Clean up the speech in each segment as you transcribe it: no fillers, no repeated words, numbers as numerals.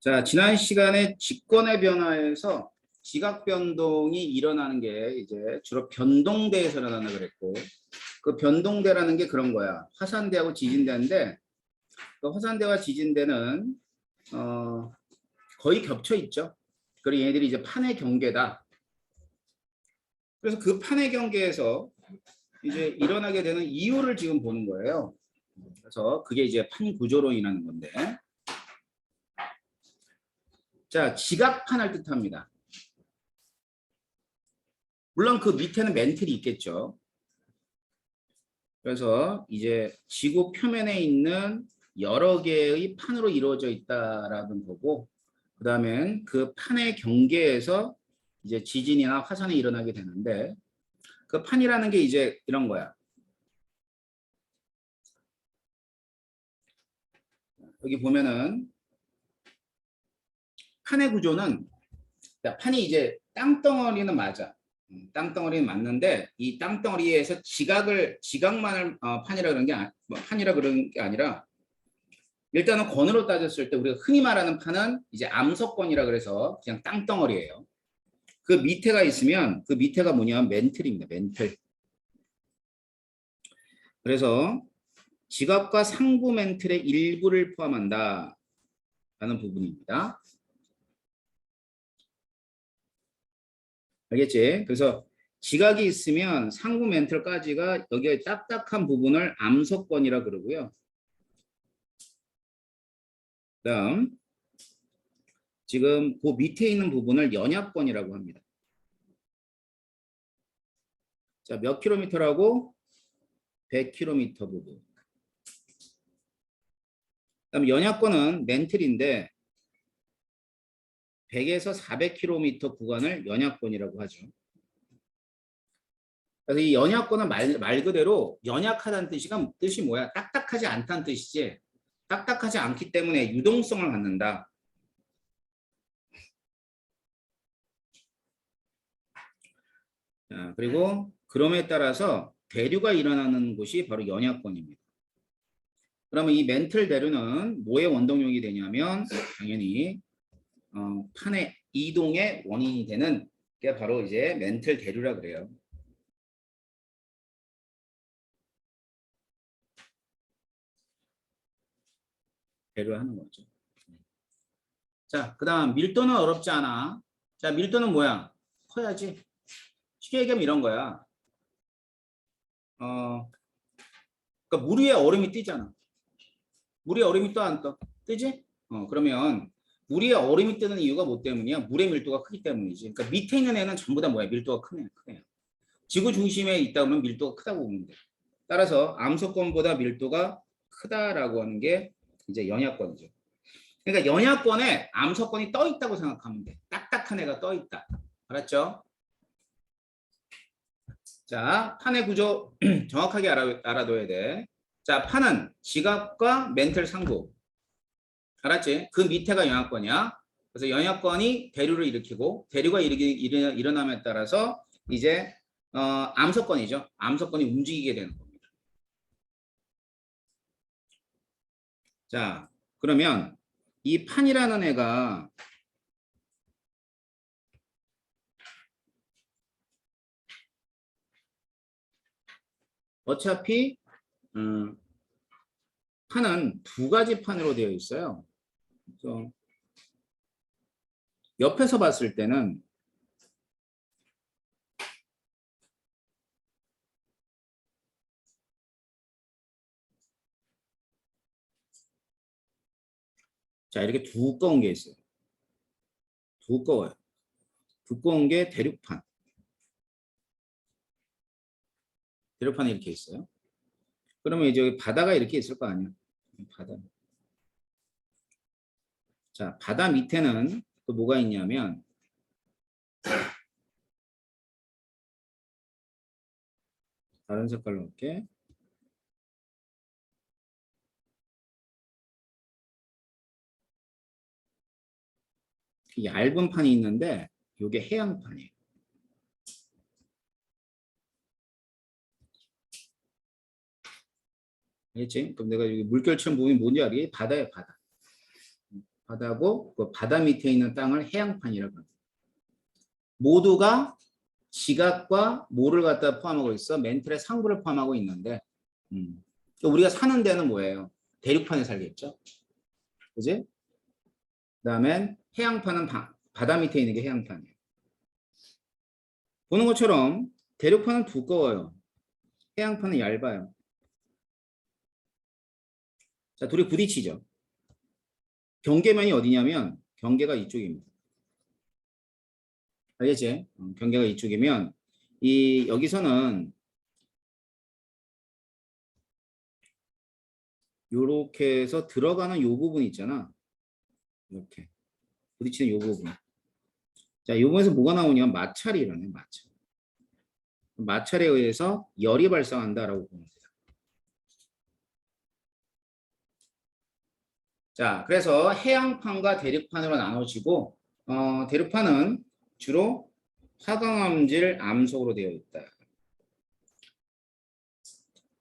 자, 지난 시간에 직권의 변화에서 지각 변동이 일어나는 게 이제 주로 변동대에서 일어나는 그랬고, 그 변동대라는 게 그런 거야. 화산대하고 지진대인데, 그 화산대와 지진대는 거의 겹쳐 있죠. 그리고 얘네들이 이제 판의 경계다. 그래서 그 판의 경계에서 이제 일어나게 되는 이유를 지금 보는 거예요. 그래서 그게 이제 판 구조로 인하는 건데, 자, 지각판을 뜻합니다. 물론 그 밑에는 멘틀이 있겠죠. 그래서 이제 지구 표면에 있는 여러 개의 판으로 이루어져 있다라는 거고, 그 다음엔 그 판의 경계에서 이제 지진이나 화산이 일어나게 되는데, 그 판이라는 게 이제 이런 거야. 여기 보면은 판의 구조는, 판이 이제 땅덩어리는 맞아. 땅덩어리는 맞는데, 이 땅덩어리에서 지각만을 판이라 그런 게 판이라 그런 게 아니라, 일단은 권으로 따졌을 때 우리가 흔히 말하는 판은 이제 암석권이라 그래서 그냥 땅덩어리예요. 그 밑에가 있으면 그 밑에가 뭐냐면 멘틀입니다. 멘틀. 그래서 지각과 상부 멘틀의 일부를 포함한다 라는 부분입니다. 알겠지? 그래서 지각이 있으면 상부 멘틀까지가 여기에 딱딱한 부분을 암석권이라 그러고요. 그다음 지금 그 밑에 있는 부분을 연약권이라고 합니다. 자, 몇 킬로미터라고? 100km 부분. 그다음 연약권은 멘틀인데 100에서 400km 구간을 연약권이라고 하죠. 그래서 이 연약권은 말 그대로 연약하다는 뜻이 뭐야? 딱딱하지 않다는 뜻이지. 딱딱하지 않기 때문에 유동성을 갖는다. 자, 그리고 그럼에 따라서 대류가 일어나는 곳이 바로 연약권입니다. 그러면 이 멘틀 대류는 뭐의 원동력이 되냐면 당연히 판의 이동의 원인이 되는 게 바로 이제 멘틀 대류라 그래요. 대류하는 거죠. 자, 그 다음 밀도는 어렵지 않아. 자, 밀도는 뭐야? 커야지. 쉽게 얘기하면 이런 거야. 그러니까 물 위에 얼음이 뜨잖아. 물 위에 얼음이 떠 안 떠? 뜨지? 그러면 물 위에 얼음이 뜨는 이유가 뭐 때문이야? 물의 밀도가 크기 때문이지. 그러니까 밑에 있는 애는 전부 다 뭐야? 밀도가 크네요. 지구 중심에 있다 보면 밀도가 크다고 보면 돼. 따라서 암석권보다 밀도가 크다라고 하는 게 이제 연약권이죠. 그러니까 연약권에 암석권이 떠 있다고 생각하면 돼. 딱딱한 애가 떠 있다. 알았죠? 자, 판의 구조 정확하게 알아둬야 돼. 자, 판은 지각과 멘틀 상부. 알았지? 그 밑에가 연약권이야. 그래서 연약권이 대류를 일으키고 대류가 일어남에 따라서 이제 암석권이죠. 암석권이 움직이게 되는 겁니다. 자, 그러면 이 판이라는 애가 어차피 판은 두 가지 판으로 되어 있어요. 그래서 옆에서 봤을 때는 자, 이렇게 두꺼운 게 있어요. 두꺼워요. 두꺼운 게 대륙판. 대륙판이 이렇게 있어요. 그러면 이제 바다가 이렇게 있을 거 아니야. 바다. 자, 바다 밑에는 또 뭐가 있냐면 다른 색깔로 할게. 얇은 판이 있는데 이게 해양판이에요. 알겠지? 그럼 내가 여기 물결처럼 보이면 뭔지 알겠지? 바다야, 바다. 바다고 그 바다 밑에 있는 땅을 해양판이라고 합니다. 모두가 지각과 모를 갖다 포함하고 있어. 멘틀의 상부를 포함하고 있는데 우리가 사는 데는 뭐예요? 대륙판에 살겠죠. 그지? 그다음엔 해양판은 바다 밑에 있는 게 해양판이에요. 보는 것처럼 대륙판은 두꺼워요. 해양판은 얇아요. 자, 둘이 부딪히죠. 경계면이 어디냐면 경계가 이쪽입니다. 알겠지? 경계가 이쪽이면 여기서는 요렇게 해서 들어가는 요 부분 있잖아. 이렇게 부딪히는 요 부분. 자, 이 부분에서 뭐가 나오냐면 마찰이 일어나요. 마찰. 마찰에 의해서 열이 발생한다라고 보면 돼요. 자, 그래서 해양판과 대륙판으로 나눠지고 대륙판은 주로 화강암질 암석으로 되어 있다.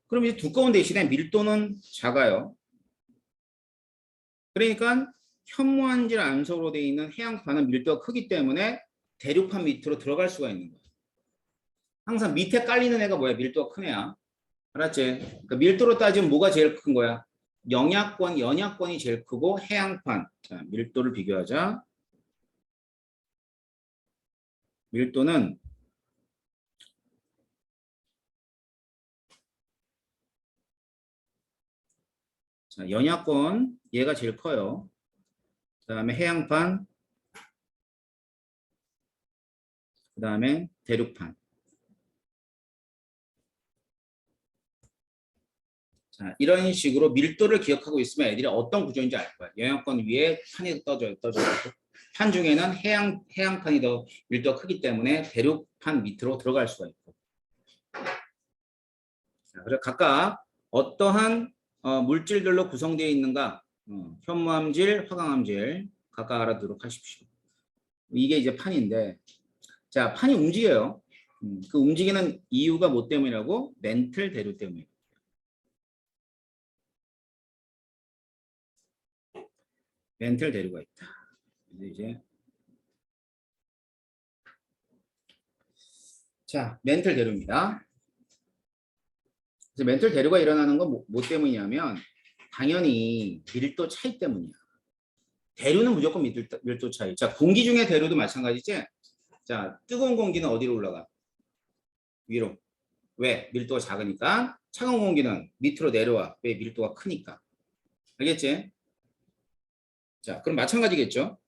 그럼 이제 두꺼운 대신에 밀도는 작아요. 그러니까 현무암질 암석으로 되어 있는 해양판은 밀도가 크기 때문에 대륙판 밑으로 들어갈 수가 있는 거예요. 항상 밑에 깔리는 애가 뭐야? 밀도가 큰 애야. 알았지? 그러니까 밀도로 따지면 뭐가 제일 큰 거야? 연약권이 제일 크고 해양판. 자, 밀도를 비교하자. 밀도는 자, 연약권 얘가 제일 커요. 그다음에 해양판, 그다음에 대륙판. 자, 이런 식으로 밀도를 기억하고 있으면 애들이 어떤 구조인지 알 거야. 영향권 위에 판이 떠져 있고 판 중에는 해양판이 더 밀도가 크기 때문에 대륙판 밑으로 들어갈 수가 있고. 자, 그래서 각각 어떠한 물질들로 구성되어 있는가, 현무암질, 화강암질 각각 알아두도록 하십시오. 이게 이제 판인데, 자, 판이 움직여요. 그 움직이는 이유가 뭐 때문이라고? 멘틀 대류 때문이에요. 멘틀 대류가 있다. 이제 자, 멘틀 대류입니다. 그래서 멘틀 대류가 일어나는 건 뭐 때문이냐면 당연히 밀도 차이 때문이야. 대류는 무조건 밀도 차이. 자, 공기 중에 대류도 마찬가지지. 자, 뜨거운 공기는 어디로 올라가? 위로. 왜? 밀도가 작으니까. 차가운 공기는 밑으로 내려와. 왜? 밀도가 크니까. 알겠지? 자, 그럼 마찬가지겠죠?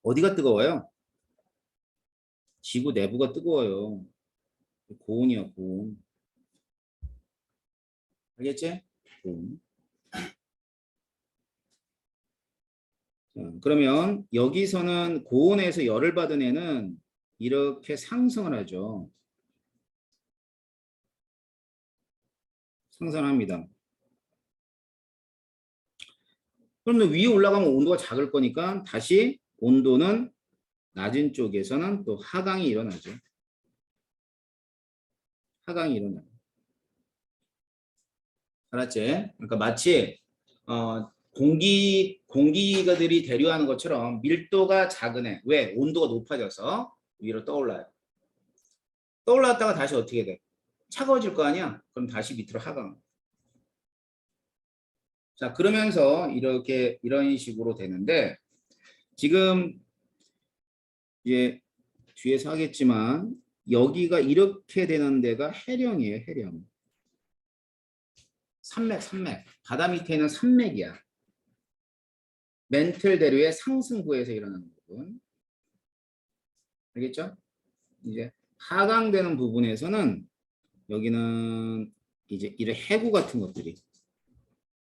어디가 뜨거워요? 지구 내부가 뜨거워요. 고온이야, 고온. 알겠지? 고온. 자, 그러면 여기서는 고온에서 열을 받은 애는 이렇게 상승을 하죠. 상승합니다. 그러면 위에 올라가면 온도가 작을 거니까 다시 온도는 낮은 쪽에서는 또 하강이 일어나죠. 하강이 일어나요. 알았지? 그러니까 마치 공기가들이 대류하는 것처럼 밀도가 작은 애. 왜? 온도가 높아져서 위로 떠올라요. 떠올랐다가 다시 어떻게 돼? 차가워질 거 아니야? 그럼 다시 밑으로 하강. 자, 그러면서 이런 식으로 되는데 지금 이제 뒤에서 하겠지만 여기가 이렇게 되는 데가 해령이에요, 해령. 산맥. 바다 밑에 있는 산맥이야. 멘틀 대류의 상승부에서 일어나는 부분. 알겠죠? 이제 하강되는 부분에서는 여기는 이제 이런 해구 같은 것들이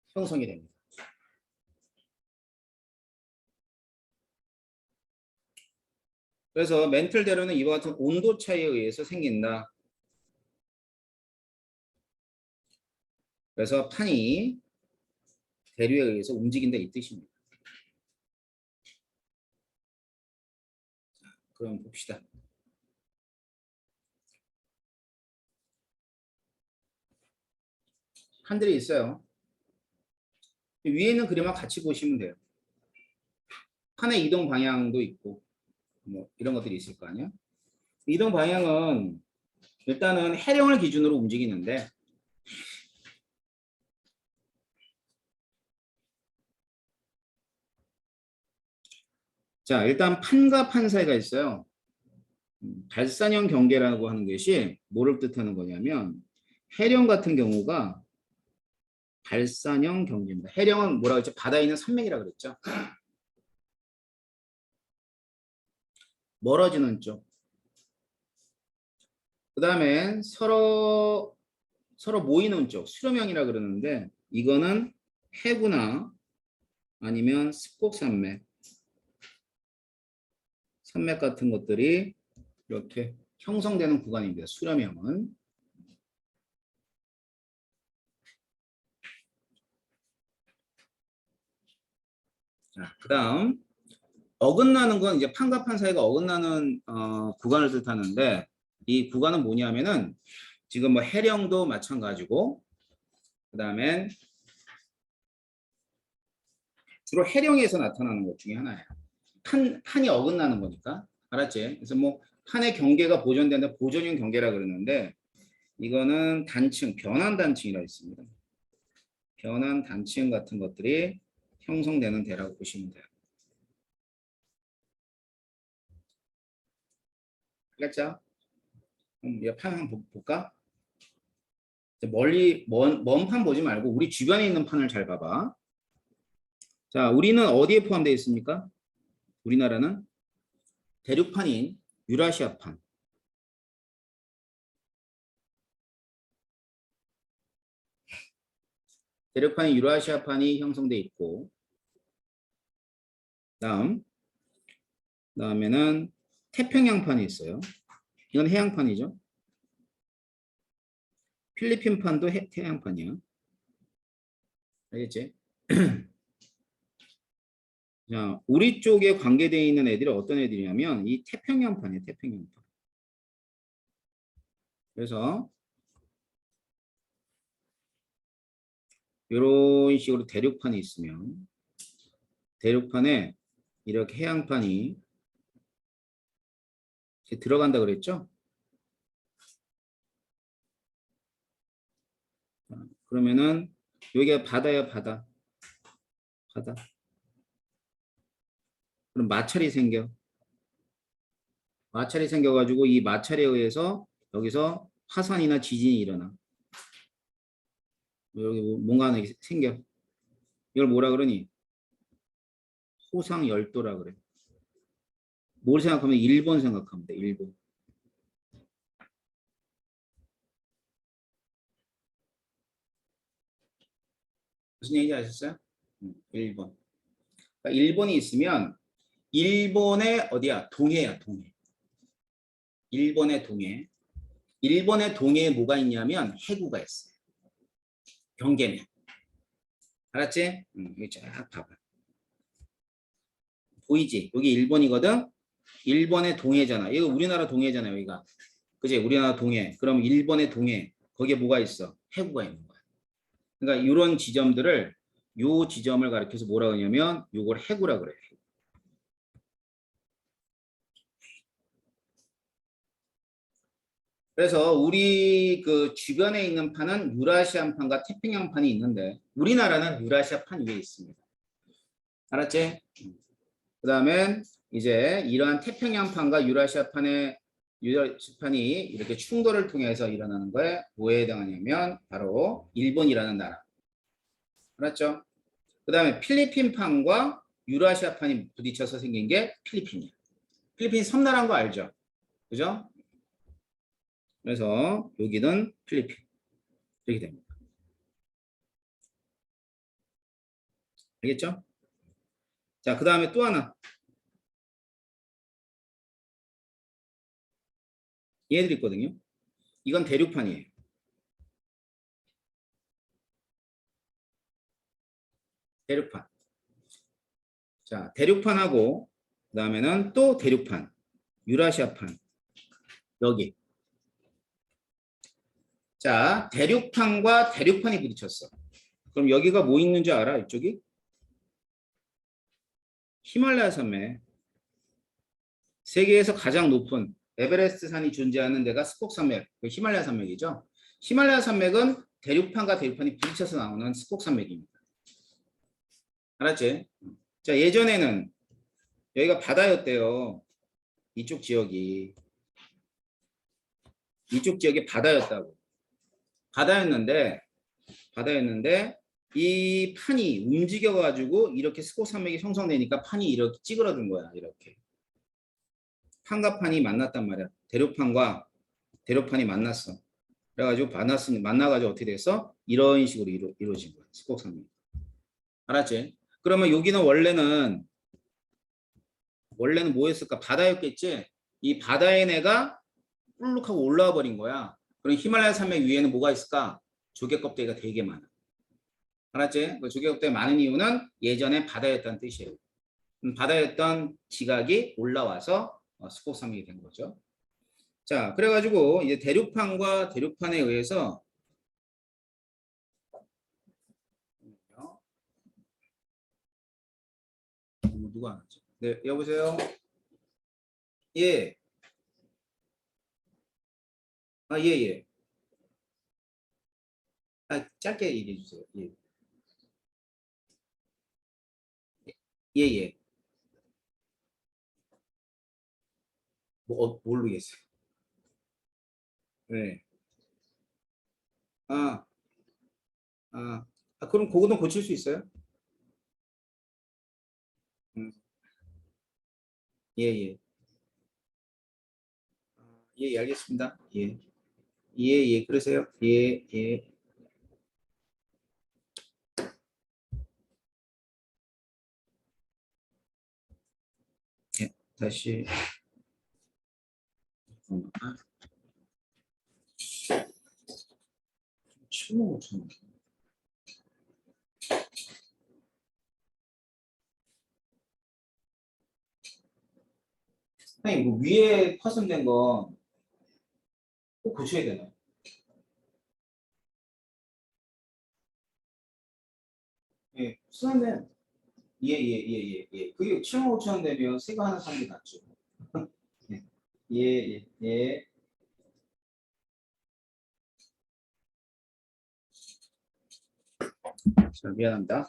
형성이 됩니다. 그래서 멘틀 대류는 이와 같은 온도 차이에 의해서 생긴다. 그래서 판이 대류에 의해서 움직인다 이 뜻입니다. 그럼 봅시다. 판들이 있어요. 위에 있는 그림과 같이 보시면 돼요. 판의 이동 방향도 있고 뭐 이런 것들이 있을 거 아니야. 이동 방향은 일단은 해령을 기준으로 움직이는데 자 일단 판과 판 사이가 있어요. 발산형 경계라고 하는 것이 뭐를 뜻하는 거냐면 해령 같은 경우가 발산형 경계입니다. 해령은 뭐라고 했죠? 바다에 있는 산맥이라고 그랬죠. 멀어지는 쪽. 그 다음에 서로 모이는 쪽, 수렴형이라 그러는데 이거는 해구나 아니면 습곡산맥, 산맥 같은 것들이 이렇게 형성되는 구간입니다. 수렴형은. 자, 그 다음 어긋나는 건 이제 판과 판 사이가 어긋나는 구간을 뜻하는데 이 구간은 뭐냐면은 지금 뭐 해령도 마찬가지고 그 다음엔 주로 해령에서 나타나는 것 중에 하나예요. 판이 어긋나는 거니까 알았지? 그래서 뭐 판의 경계가 보존되는데 보존형 경계라 그러는데 이거는 단층, 변환 단층이라 있습니다. 변환 단층 같은 것들이 형성되는 대라고 보시면 돼요. 알겠죠? 이 판 한번 볼까? 멀리 먼 판 보지 말고 우리 주변에 있는 판을 잘 봐봐. 자, 우리는 어디에 포함되어 있습니까? 우리나라는 대륙판인 유라시아판. 대륙판인 유라시아판이 형성되어 있고 다음에는 태평양판이 있어요. 이건 해양판이죠. 필리핀판도 해양판이야. 알겠지? 자, 우리 쪽에 관계되어 있는 애들이 어떤 애들이냐면 이 태평양판이에요. 태평양판. 그래서 이런 식으로 대륙판이 있으면 대륙판에 이렇게 해양판이 들어간다 그랬죠? 그러면은 여기가 바다야, 바다. 그럼 마찰이 생겨. 마찰이 생겨가지고 이 마찰에 의해서 여기서 화산이나 지진이 일어나. 여기 뭔가 하나 생겨. 이걸 뭐라 그러니? 호상열도라 그래. 뭘 생각하면 일본 생각하면 돼. 일본. 무슨 얘기인지 아셨어요? 일본. 그러니까 일본이 있으면 일본의 어디야? 동해야, 동해. 일본의 동해. 일본의 동해에 뭐가 있냐면 해구가 있어요. 경계면. 알았지? 여기 쫙 봐봐. 보이지? 여기 일본이거든? 일본의 동해잖아. 이거 우리나라 동해잖아, 여기가. 그지? 우리나라 동해. 그럼 일본의 동해. 거기에 뭐가 있어? 해구가 있는 거야. 그러니까 이런 지점들을 요 지점을 가리켜서 뭐라 그러냐면 요걸 해구라 그래요. 그래서 우리 그 주변에 있는 판은 유라시아판과 태평양판이 있는데 우리나라는 유라시아판 위에 있습니다. 알았지? 그 다음엔 이제 이러한 태평양판과 유라시아판이 이렇게 충돌을 통해서 일어나는 거에 뭐에 해당하냐면 바로 일본이라는 나라. 알았죠? 그 다음에 필리핀판과 유라시아판이 부딪혀서 생긴 게 필리핀이야. 필리핀 섬나라인 거 알죠? 그죠? 그래서 여기는 필리핀. 이렇게 됩니다. 알겠죠? 자, 그 다음에 또 하나. 얘들 있거든요. 이건 대륙판이에요. 대륙판. 자, 대륙판하고 그 다음에는 또 대륙판. 유라시아판. 여기. 자, 대륙판과 대륙판이 부딪혔어. 그럼 여기가 뭐 있는 줄 알아? 이쪽이? 히말라야 산맥. 세계에서 가장 높은 에베레스트 산이 존재하는 데가 스콕 산맥, 그 히말라야 산맥이죠. 히말라야 산맥은 대륙판과 대륙판이 부딪혀서 나오는 스콕 산맥입니다. 알았지? 자, 예전에는 여기가 바다였대요. 이쪽 지역이 바다였다고. 바다였는데 이 판이 움직여가지고 이렇게 스콕 산맥이 형성되니까 판이 이렇게 찌그러든 거야. 이렇게 판과 판이 만났단 말이야. 대륙판과 대륙판이 만났어. 그래가지고 만나가지고 어떻게 됐어? 이런 식으로 이루어진 거야. 스콕 산맥. 알았지? 그러면 여기는 원래는 뭐였을까? 바다였겠지? 이 바다의 내가 뿔룩 하고 올라와 버린 거야. 그럼 히말라야 산맥 위에는 뭐가 있을까? 조개 껍데기가 되게 많아. 알았지? 그 조개 껍데기가 많은 이유는 예전에 바다였다는 뜻이에요. 바다였던 지각이 올라와서 스콕 산맥이 된 거죠. 자, 그래가지고 이제 대륙판과 대륙판에 의해서 누가 안 하죠? 네, 여보세요? 예. 아, 예, 예. 아, 짧게 얘기해 주세요. 예. 예, 예. 모르겠어요. 네. 아, 그럼 그거는 고칠 수 있어요? 음, 예, 예. 예, 예, 알겠습니다. 예. 예, 예, 그러세요. 예, 예. 예, 다시. 7만 5천 원. 아니, 뭐 위에 파손된 거 꼭 고쳐야 되나? 예, 수산네. 예, 예, 예, 예, 예. 그게 7만 5천 원 되면 새거 하나 사는 게 낫죠. 예, 예, 예, 예. 자, 미안합니다.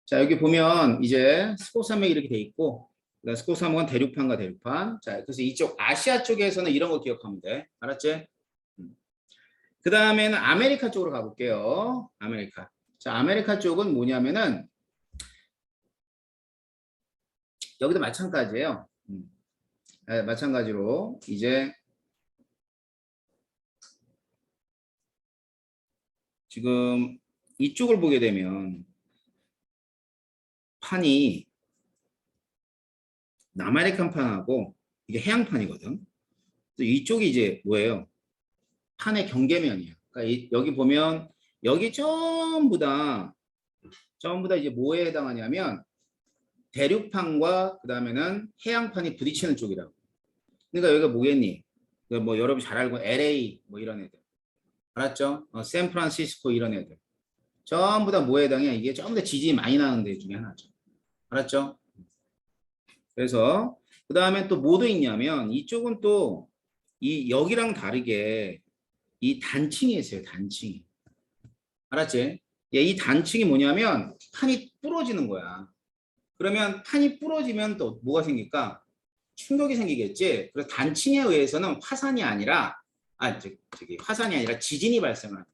자, 여기 보면 이제 스코삼맥이 이렇게 돼 있고, 그다음 스코삼은 대륙판과 대륙판. 자, 그래서 이쪽 아시아 쪽에서는 이런 거 기억하면 돼. 알았지? 그 다음에는 아메리카 쪽으로 가볼게요. 아메리카. 자, 아메리카 쪽은 뭐냐면은 여기도 마찬가지예요. 네, 마찬가지로 이제 지금 이쪽을 보게 되면 판이 남아메리칸 판하고 이게 해양판이거든. 또 이쪽이 이제 뭐예요? 판의 경계면이야. 그러니까 여기 보면 여기 전부 다 이제 뭐에 해당하냐면 대륙판과 그 다음에는 해양판이 부딪히는 쪽이라고. 그러니까 여기가 뭐겠니? 뭐 여러분 잘 알고 LA 뭐 이런 애들. 알았죠? 샌프란시스코 이런 애들. 전부 다 뭐에 해당이야? 이게 전부 다 지진이 많이 나는 데 중에 하나죠. 알았죠? 그래서 그 다음에 또 뭐도 있냐면 이쪽은 또 이 여기랑 다르게 이 단층이 있어요. 단층이. 알았지? 예, 이 단층이 뭐냐면 판이 부러지는 거야. 그러면 판이 부러지면 또 뭐가 생길까? 충격이 생기겠지. 그래서 단층에 의해서는 화산이 아니라 지진이 발생합니다.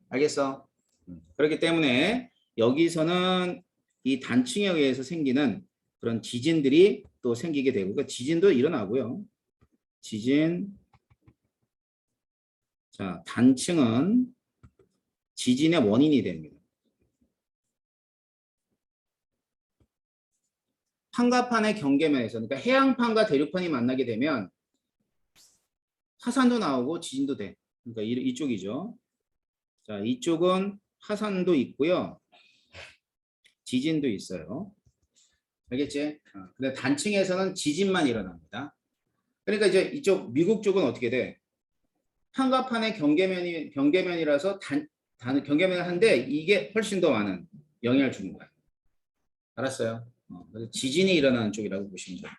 알겠어? 그렇기 때문에 여기서는 이 단층에 의해서 생기는 그런 지진들이 또 생기게 되고, 그러니까 지진도 일어나고요. 지진. 자, 단층은 지진의 원인이 됩니다. 판과 판의 경계면에서, 그러니까 해양판과 대륙판이 만나게 되면 화산도 나오고 지진도 돼. 그러니까 이쪽이죠. 자, 이쪽은 화산도 있고요. 지진도 있어요. 알겠지? 근데 단층에서는 지진만 일어납니다. 그러니까 이제 이쪽 미국 쪽은 어떻게 돼? 판과 판의 경계면이라서 경계면 한데 이게 훨씬 더 많은 영향을 주는 거야. 알았어요? 그래서 지진이 일어나는 쪽이라고 보시면 돼요.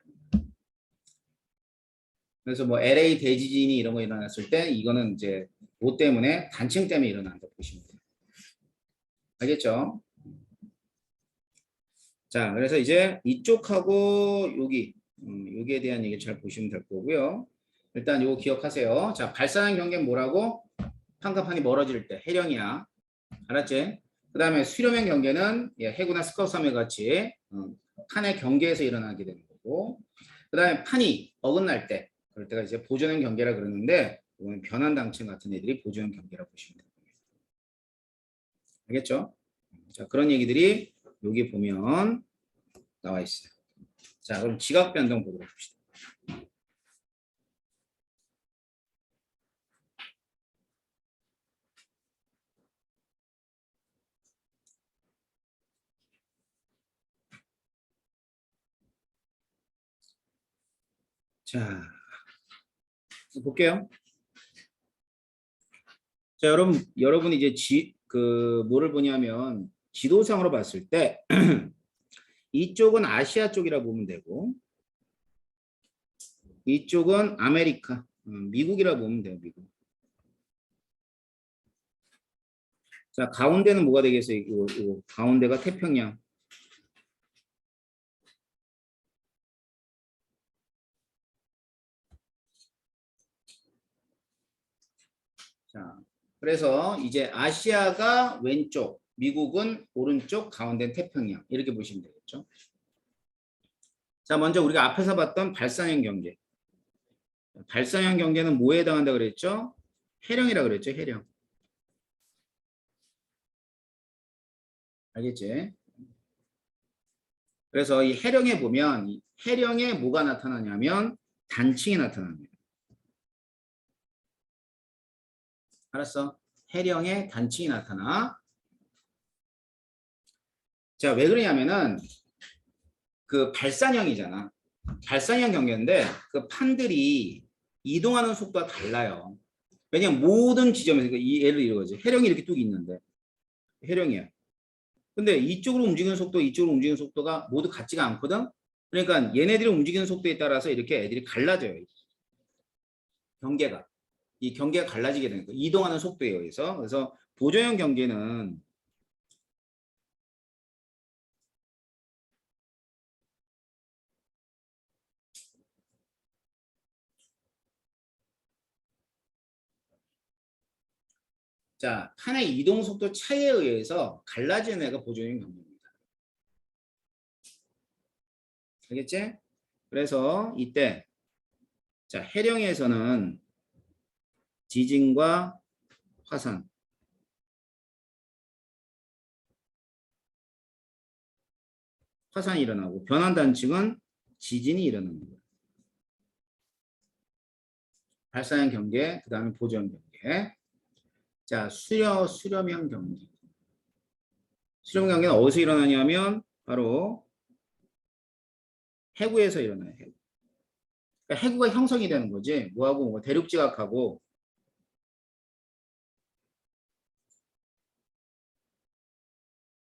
그래서 뭐 LA 대지진이 이런 거 일어났을 때 이거는 이제 뭐 때문에 단층 때문에 일어난다고 보시면 돼요. 알겠죠? 자, 그래서 이제 이쪽하고 여기에 대한 얘기 잘 보시면 될 거고요. 일단 요거 기억하세요. 자, 발산한 경계는 뭐라고? 판가판이 멀어질 때 해령이야. 알았지? 그 다음에 수렴형 경계는 해구나 스카우섬에 같이 판의 경계에서 일어나게 되는 거고, 그 다음에 판이 어긋날 때, 그럴 때가 이제 보존형 경계라 그러는데, 이거는 변환당층 같은 애들이 보존형 경계라고 보시면 됩니다. 알겠죠? 자, 그런 얘기들이 여기 보면 나와 있어요. 자, 그럼 지각 변동 보도록 합시다. 자, 볼게요. 자, 여러분이 이제 뭐를 보냐면 지도상으로 봤을 때 이쪽은 아시아 쪽이라 보면 되고 이쪽은 아메리카, 미국이라 보면 돼요, 미국. 자, 가운데는 뭐가 되겠어요? 이거 가운데가 태평양. 자, 그래서 이제 아시아가 왼쪽, 미국은 오른쪽, 가운데는 태평양. 이렇게 보시면 되겠죠. 자, 먼저 우리가 앞에서 봤던 발산형 경계. 발산형 경계는 뭐에 해당한다 그랬죠? 해령이라 그랬죠, 해령. 알겠지? 그래서 이 해령에 보면 이 해령에 뭐가 나타나냐면 단층이 나타납니다. 알았어? 해령에 단층이 나타나. 자, 왜 그러냐면은 그 발산형이잖아. 발산형 경계인데 그 판들이 이동하는 속도가 달라요. 왜냐면 모든 지점에서 이 예를 이거지. 해령이 이렇게 뚝 있는데 해령이야. 근데 이쪽으로 움직이는 속도, 이쪽으로 움직이는 속도가 모두 같지가 않거든. 그러니까 얘네들이 움직이는 속도에 따라서 이렇게 애들이 갈라져요. 경계가. 이 경계가 갈라지게 되는 거예요. 이동하는 속도에 의해서. 그래서 보조형 경계는 자, 판의 이동 속도 차이에 의해서 갈라지는 애가 보조형 경계입니다. 알겠지? 그래서 이때 자, 해령에서는 지진과 화산, 화산이 일어나고 변환단층은 지진이 일어나는 거예요. 발산형 경계, 그 다음에 보조형 경계. 자, 수렴형 경계. 수렴 경계는 어디서 일어나냐면 바로 해구에서 일어나요. 해구. 그러니까 해구가 형성이 되는 거지. 뭐하고 뭐 대륙지각하고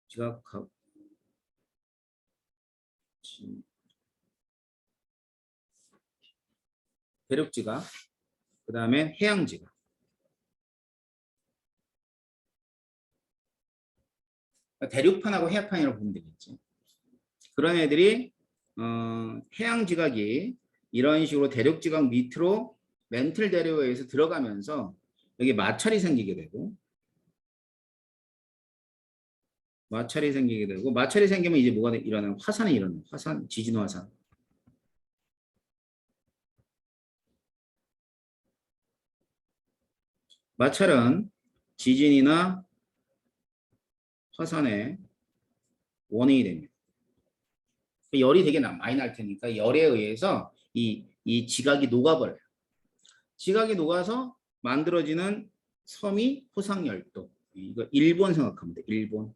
지각하고 대륙지각, 그 다음에 해양지각. 그러니까 대륙판하고 해역판이라고 보면 되겠지. 그런 애들이 해양지각이 이런 식으로 대륙지각 밑으로 멘틀 대류에서 들어가면서 여기 마찰이 생기게 되고 마찰이 생기면 이제 뭐가 일어나요? 화산이 일어나요. 화산, 지진 화산. 마찰은 지진이나 화산의 원인이 됩니다. 열이 되게 많이 날 테니까 열에 의해서 이 지각이 녹아버려요. 지각이 녹아서 만들어지는 섬이 호상열도. 이거 일본 생각하면 돼. 일본.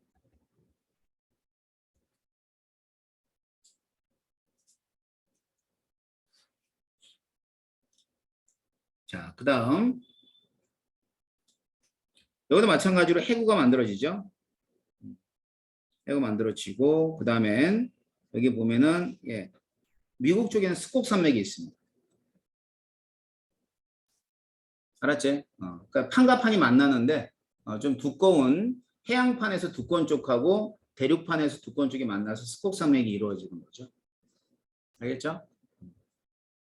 자, 그 다음 여기도 마찬가지로 해구가 만들어지죠. 해구 만들어지고 그 다음엔 여기 보면은 예, 미국 쪽에는 스콕 산맥이 있습니다. 알았지? 그러니까 판과 판이 만나는데 좀 두꺼운 해양판에서 두꺼운 쪽하고 대륙판에서 두꺼운 쪽이 만나서 스콕 산맥이 이루어지는 거죠. 알겠죠?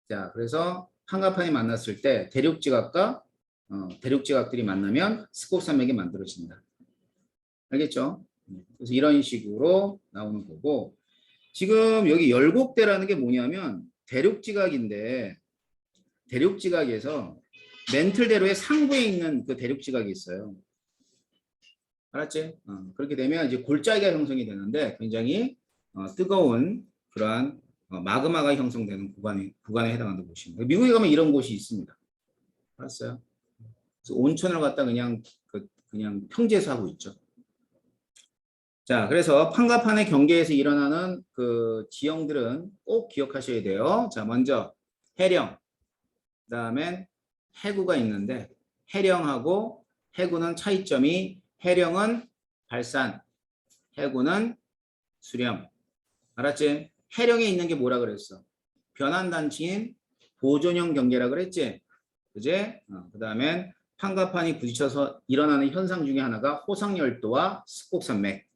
자, 그래서 판과 판이 만났을 때 대륙지각과 대륙지각들이 만나면 스콕 산맥이 만들어진다. 알겠죠? 그래서 이런 식으로 나오는 거고 지금 여기 열곡대라는 게 뭐냐면 대륙지각인데 대륙지각에서 멘틀대로의 상부에 있는 그 대륙지각이 있어요. 알았지? 그렇게 되면 이제 골짜기가 형성이 되는데 굉장히 뜨거운 그러한 마그마가 형성되는 구간에 해당하는 곳입니다. 미국에 가면 이런 곳이 있습니다. 알았어요? 그래서 온천을 갖다 그냥 평지에서 하고 있죠. 자, 그래서 판과 판의 경계에서 일어나는 그 지형들은 꼭 기억하셔야 돼요. 자, 먼저 해령, 그 다음엔 해구가 있는데 해령하고 해구는 차이점이 해령은 발산, 해구는 수렴. 알았지? 해령에 있는 게 뭐라 그랬어? 변환단층인 보존형 경계라 그랬지? 그제? 그 다음엔 판과 판이 부딪혀서 일어나는 현상 중에 하나가 호상열도와 습곡산맥.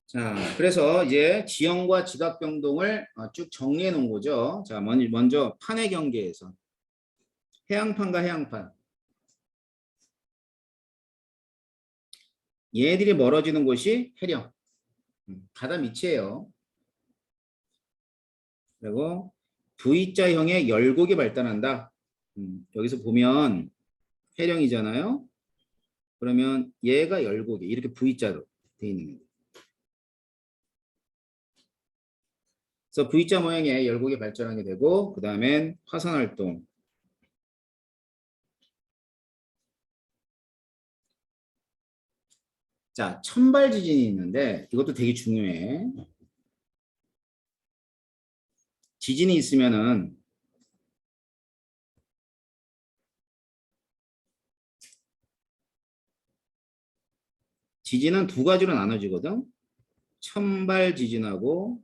자, 그래서 이제 지형과 지각 변동을 쭉 정리해 놓은 거죠. 자, 먼저 판의 경계에서 해양판과 해양판. 얘들이 멀어지는 곳이 해령. 바다 밑이에요. 그리고 V자형의 열곡이 발달한다. 여기서 보면 해령이잖아요. 그러면 얘가 열곡이 이렇게 V자로 되어 있는 거예요. 그래서 V자 모양의 열곡이 발전하게 되고 그 다음엔 화산활동. 자, 천발 지진이 있는데 이것도 되게 중요해. 지진이 있으면은 지진은 두 가지로 나눠지거든. 천발 지진하고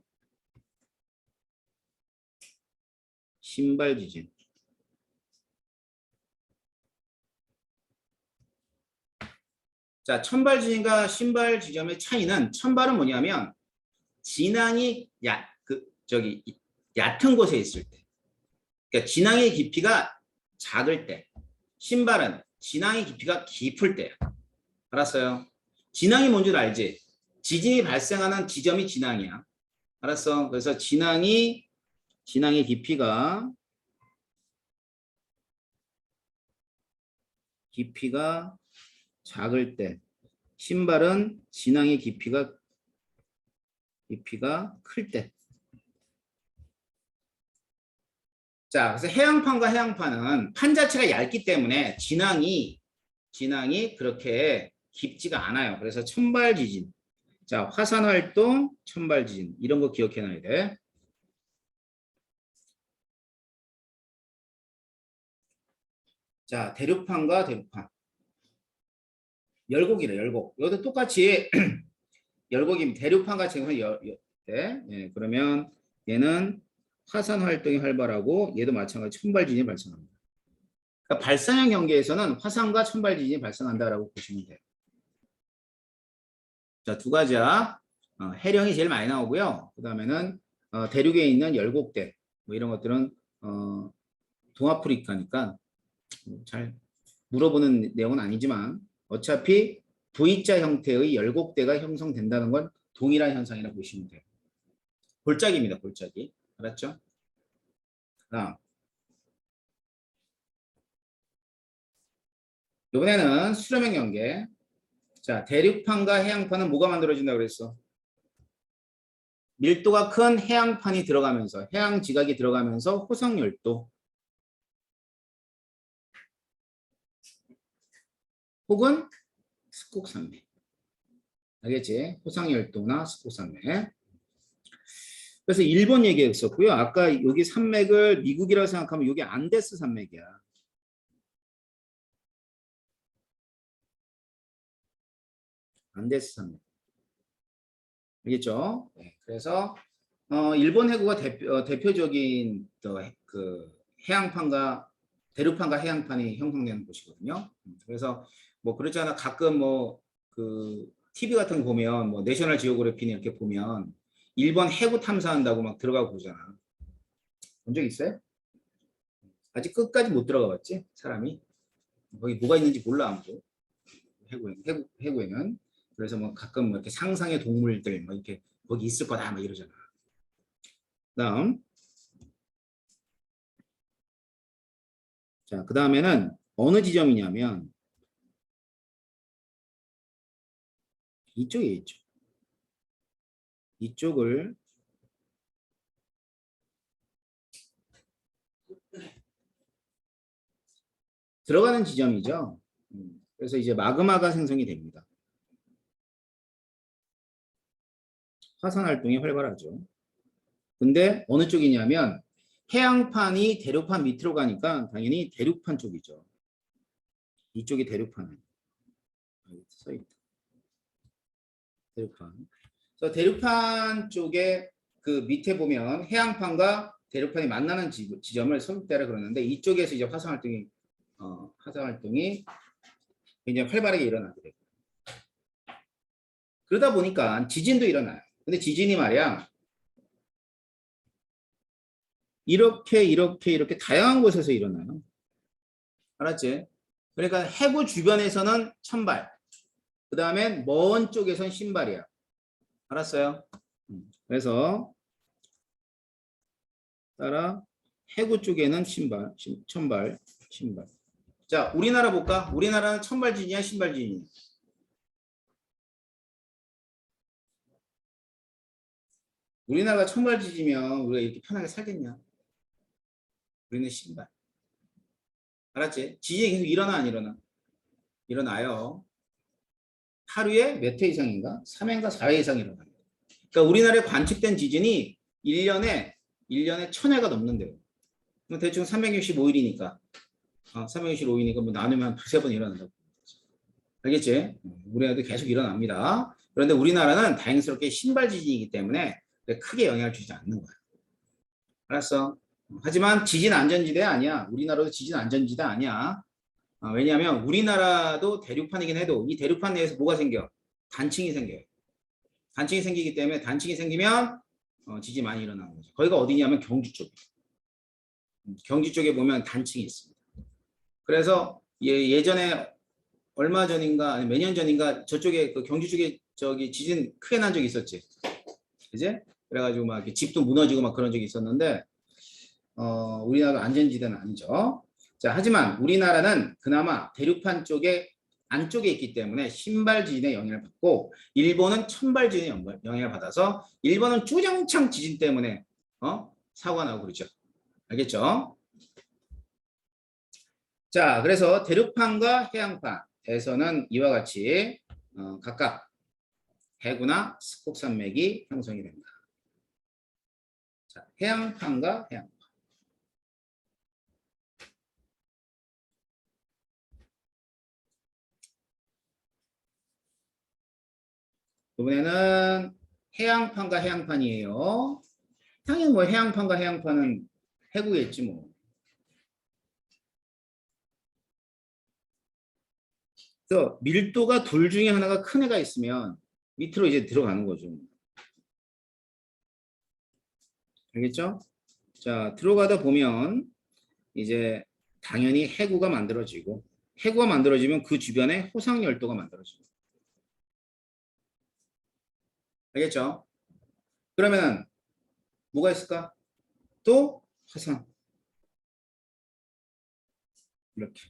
신발 지진. 자, 천발 지진과 신발 지점의 차이는 천발은 뭐냐면 진앙이 얕은 곳에 있을 때. 그러니까 진앙의 깊이가 작을 때. 신발은 진앙의 깊이가 깊을 때야. 알았어요? 진앙이 뭔 줄 알지? 지진이 발생하는 지점이 진앙이야. 알았어? 그래서 진앙의 깊이가 작을 때, 신발은 진앙의 깊이가 클 때. 자, 그래서 해양판과 해양판은 판 자체가 얇기 때문에 진앙이 그렇게 깊지가 않아요. 그래서 천발 지진. 자, 화산 활동, 천발 지진. 이런 거 기억해 놔야 돼. 자, 대륙판과 대륙판. 열곡이래, 열곡. 여기도 똑같이 열곡입니다. 대륙판과 지금 예, 그러면 얘는 화산 활동이 활발하고 얘도 마찬가지 천발 지진이 발생합니다. 그러니까 발산형 경계에서는 화산과 천발 지진이 발생한다라고 보시면 돼요. 자, 두 가지야. 해령이 제일 많이 나오고요. 그 다음에는 대륙에 있는 열곡대 뭐 이런 것들은 동아프리카니까 잘 물어보는 내용은 아니지만 어차피 V자 형태의 열곡대가 형성된다는 건 동일한 현상이라고 보시면 돼요. 골짜기입니다. 골짜기. 알았죠? 이번에는 수렴형 경계. 자, 대륙판과 해양판은 뭐가 만들어진다고 그랬어? 밀도가 큰 해양판이 들어가면서 해양 지각이 들어가면서 호성열도 혹은 습곡산맥. 알겠지? 호상열도나 습곡산맥. 그래서 일본 얘기했었고요. 아까 여기 산맥을 미국이라고 생각하면 여기 안데스 산맥이야. 안데스 산맥. 알겠죠? 네, 그래서 일본 해구가 대표적인 그 해양판과 대륙판과 해양판이 형성되는 곳이거든요. 그래서 뭐 그렇잖아. 가끔 뭐 그 TV 같은 거 보면 뭐 내셔널 지오그래피니 이렇게 보면 일본 해구 탐사한다고 막 들어가고 그러잖아. 본 적 있어요? 아직 끝까지 못 들어가 봤지? 사람이. 거기 뭐가 있는지 몰라 아무도. 해구에는. 그래서 뭐 가끔 뭐 이렇게 상상의 동물들 뭐 이렇게 거기 있을 거다 막 이러잖아. 다음. 자, 그 다음에는 어느 지점이냐면 이쪽에 있죠. 이쪽을 들어가는 지점이죠. 그래서 이제 마그마가 생성이 됩니다. 화산 활동이 활발하죠. 근데 어느 쪽이냐면 해양판이 대륙판 밑으로 가니까 당연히 대륙판 쪽이죠. 이쪽이 대륙판이에요. 여기 써있다. 대륙판. 그래서 대륙판 쪽에 그 밑에 보면 해양판과 대륙판이 만나는 지점을 서극대라 그러는데 이쪽에서 이제 화산 활동이 굉장히 활발하게 일어나게 되고 그러다 보니까 지진도 일어나요. 근데 지진이 말이야 이렇게 다양한 곳에서 일어나요. 알았지? 그러니까 해구 주변에서는 천발, 그 다음에 먼 쪽에선 신발이야. 알았어요? 그래서 따라 해구 쪽에는 천발, 신발. 자, 우리나라 볼까? 우리나라는 천발진이야, 신발진이야? 우리나라가 천발진이면 우리가 이렇게 편하게 살겠냐? 우리는 신발. 알았지? 지진이 계속 일어나 안 일어나? 일어나요. 하루에 몇 회 이상인가? 3회인가 4회 이상 일어나요. 그러니까 우리나라에 관측된 지진이 1년에 1000회가 넘는데요. 대충 365일이니까 365일이니까 뭐 나누면 한 두세 번 일어난다고. 알겠지? 우리나라도 계속 일어납니다. 그런데 우리나라는 다행스럽게 신발 지진이기 때문에 크게 영향을 주지 않는 거야. 알았어? 하지만 지진 안전지대 아니야. 우리나라도 지진 안전지대 아니야. 왜냐하면 우리나라도 대륙판이긴 해도 이 대륙판 내에서 뭐가 생겨? 단층이 생겨요. 단층이 생기기 때문에 단층이 생기면 지진이 많이 일어나는 거죠. 거기가 어디냐면 경주 쪽이에요. 경주 쪽에 보면 단층이 있습니다. 그래서 예전에 얼마 전인가 아니 몇 년 전인가 저쪽에 그 경주 쪽에 저기 지진 크게 난 적이 있었지. 그제? 그래가지고 막 이렇게 집도 무너지고 막 그런 적이 있었는데 우리나라 안전지대는 아니죠. 자, 하지만 우리나라는 그나마 대륙판 쪽에 안쪽에 있기 때문에 신발 지진의 영향을 받고 일본은 천발 지진의 영향을 받아서 일본은 주정창 지진 때문에 사고가 나고 그러죠. 알겠죠? 자, 그래서 대륙판과 해양판에서는 이와 같이 각각 해구나 스콕산맥이 형성이 됩니다. 자, 해양판과 해양판. 이번에는 해양판과 해양판이에요. 당연히 뭐 해양판과 해양판은 해구겠지 뭐. 그래서 밀도가 둘 중에 하나가 큰 애가 있으면 밑으로 이제 들어가는 거죠. 알겠죠? 자, 들어가다 보면 이제 당연히 해구가 만들어지고 해구가 만들어지면 그 주변에 호상열도가 만들어집니다. 알겠죠? 그러면 뭐가 있을까? 또 화산. 이렇게.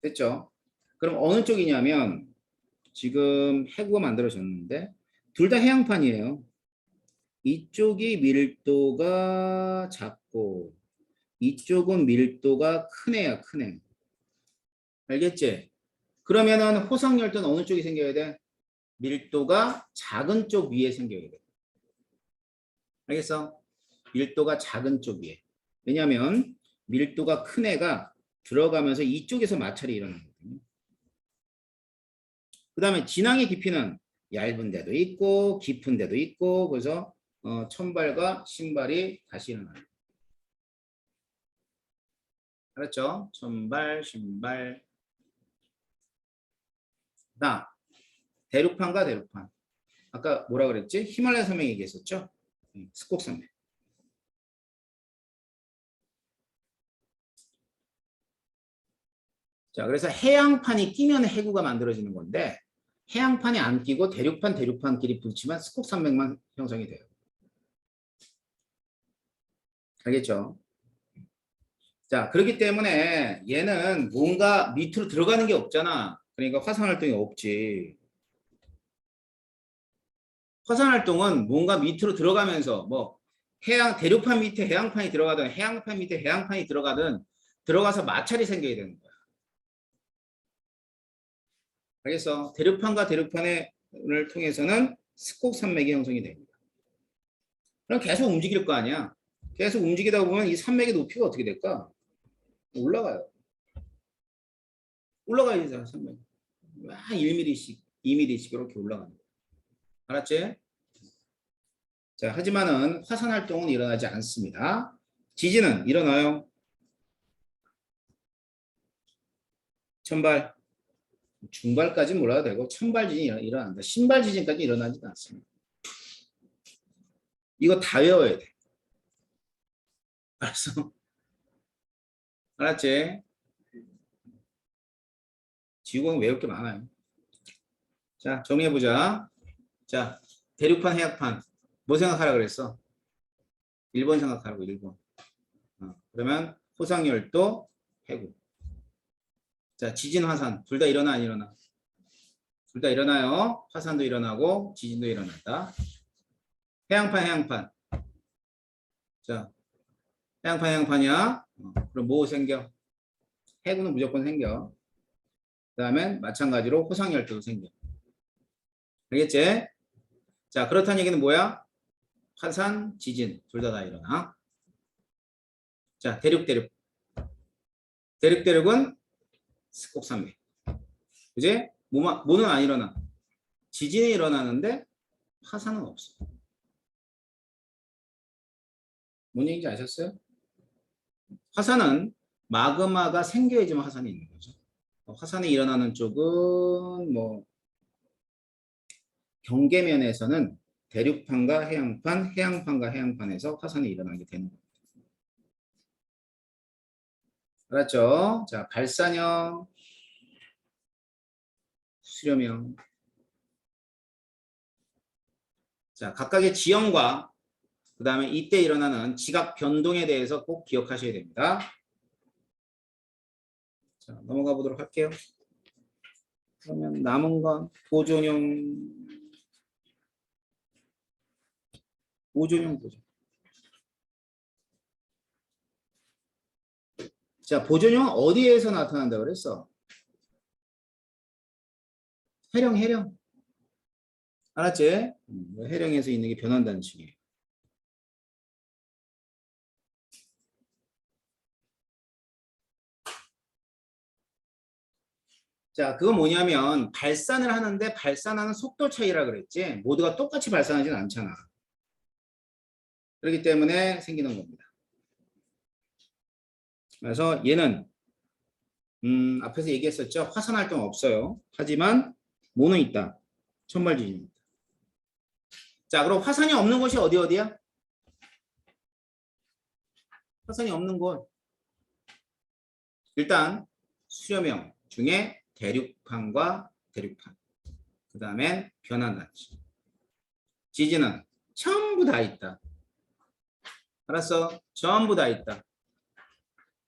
됐죠? 그럼 어느 쪽이냐면 지금 해구가 만들어졌는데 둘 다 해양판이에요. 이쪽이 밀도가 작고 이쪽은 밀도가 큰 애야, 큰 애. 알겠지? 그러면은 호상열도는 어느 쪽이 생겨야 돼? 밀도가 작은 쪽 위에 생겨야 돼. 알겠어? 밀도가 작은 쪽이에요. 왜냐하면 밀도가 큰 애가 들어가면서 이쪽에서 마찰이 일어나거든요. 그 다음에 진앙의 깊이는 얇은 데도 있고 깊은 데도 있고 그래서 천발과 신발이 다시 일어나요. 알았죠? 천발, 신발. 나 대륙판과 대륙판. 아까 뭐라 그랬지? 히말라야 산맥 얘기했었죠? 스콕 산맥. 자, 그래서 해양판이 끼면 해구가 만들어지는 건데 해양판이 안 끼고 대륙판, 대륙판끼리 붙이면 스콕 산맥만 형성이 돼요. 알겠죠? 자, 그렇기 때문에 얘는 뭔가 밑으로 들어가는 게 없잖아. 그러니까 화산 활동이 없지. 화산 활동은 뭔가 밑으로 들어가면서 뭐 해양 대륙판 밑에 해양판이 들어가든 해양판 밑에 해양판이 들어가든 들어가서 마찰이 생겨야 되는 거야. 알겠어? 대륙판과 대륙판을 통해서는 스콕 산맥이 형성이 됩니다. 그럼 계속 움직일 거 아니야. 계속 움직이다 보면 이 산맥의 높이가 어떻게 될까? 올라가요. 올라가야지 산맥. 1mm씩, 2mm씩 이렇게 올라가는 거야. 알았지? 자, 하지만은 화산 활동은 일어나지 않습니다. 지진은 일어나요? 천발, 중발까지는 몰라도 되고 천발 지진이 일어난다. 신발 지진까지 일어나지도 않습니다. 이거 다 외워야 돼. 알았어? 알았지? 지구는 외울 게 많아요. 자, 정리해보자. 자, 대륙판, 해역판. 뭐 생각하라 그랬어? 1번 생각하라고, 1번. 그러면 호상열도, 해구. 자, 지진, 화산. 둘 다 일어나, 안 일어나? 둘 다 일어나요. 화산도 일어나고, 지진도 일어난다. 해양판, 해양판. 자, 해양판, 해양판이야. 그럼 뭐 생겨? 해구는 무조건 생겨. 그 다음엔 마찬가지로 호상열도도 생겨. 알겠지? 자, 그렇다는 얘기는 뭐야? 화산, 지진 둘 다 일어나. 자, 대륙. 대륙은 스콕 산맥. 그지? 뭐는 안 일어나. 지진이 일어나는데 화산은 없어. 뭔 얘기인지 아셨어요? 화산은 마그마가 생겨야지만 화산이 있는 거죠. 화산이 일어나는 쪽은 뭐 경계면에서는 대륙판과 해양판, 해양판과 해양판에서 화산이 일어나게 되는 겁니다. 알았죠? 자, 발산형, 수렴형. 자, 각각의 지형과 그 다음에 이때 일어나는 지각 변동에 대해서 꼭 기억하셔야 됩니다. 자, 넘어가 보도록 할게요. 그러면 남은 건 보존형. 자, 보존형은 어디에서 나타난다 그랬어? 해령. 알았지? 해령에서 있는 게 변한다는 식이에요. 자, 그건 뭐냐면 발산을 하는데 발산하는 속도 차이라 그랬지. 모두가 똑같이 발산하지는 않잖아. 그렇기 때문에 생기는 겁니다. 그래서 얘는 앞에서 얘기했었죠. 화산 활동 없어요. 하지만 뭐는 있다. 천발지진입니다. 자, 그럼 화산이 없는 곳이 어디야? 화산이 없는 곳. 일단 수렴형 중에 대륙판과 대륙판. 그 다음엔 변환단지. 지진은 전부 다 있다. 알았어? 전부 다 있다.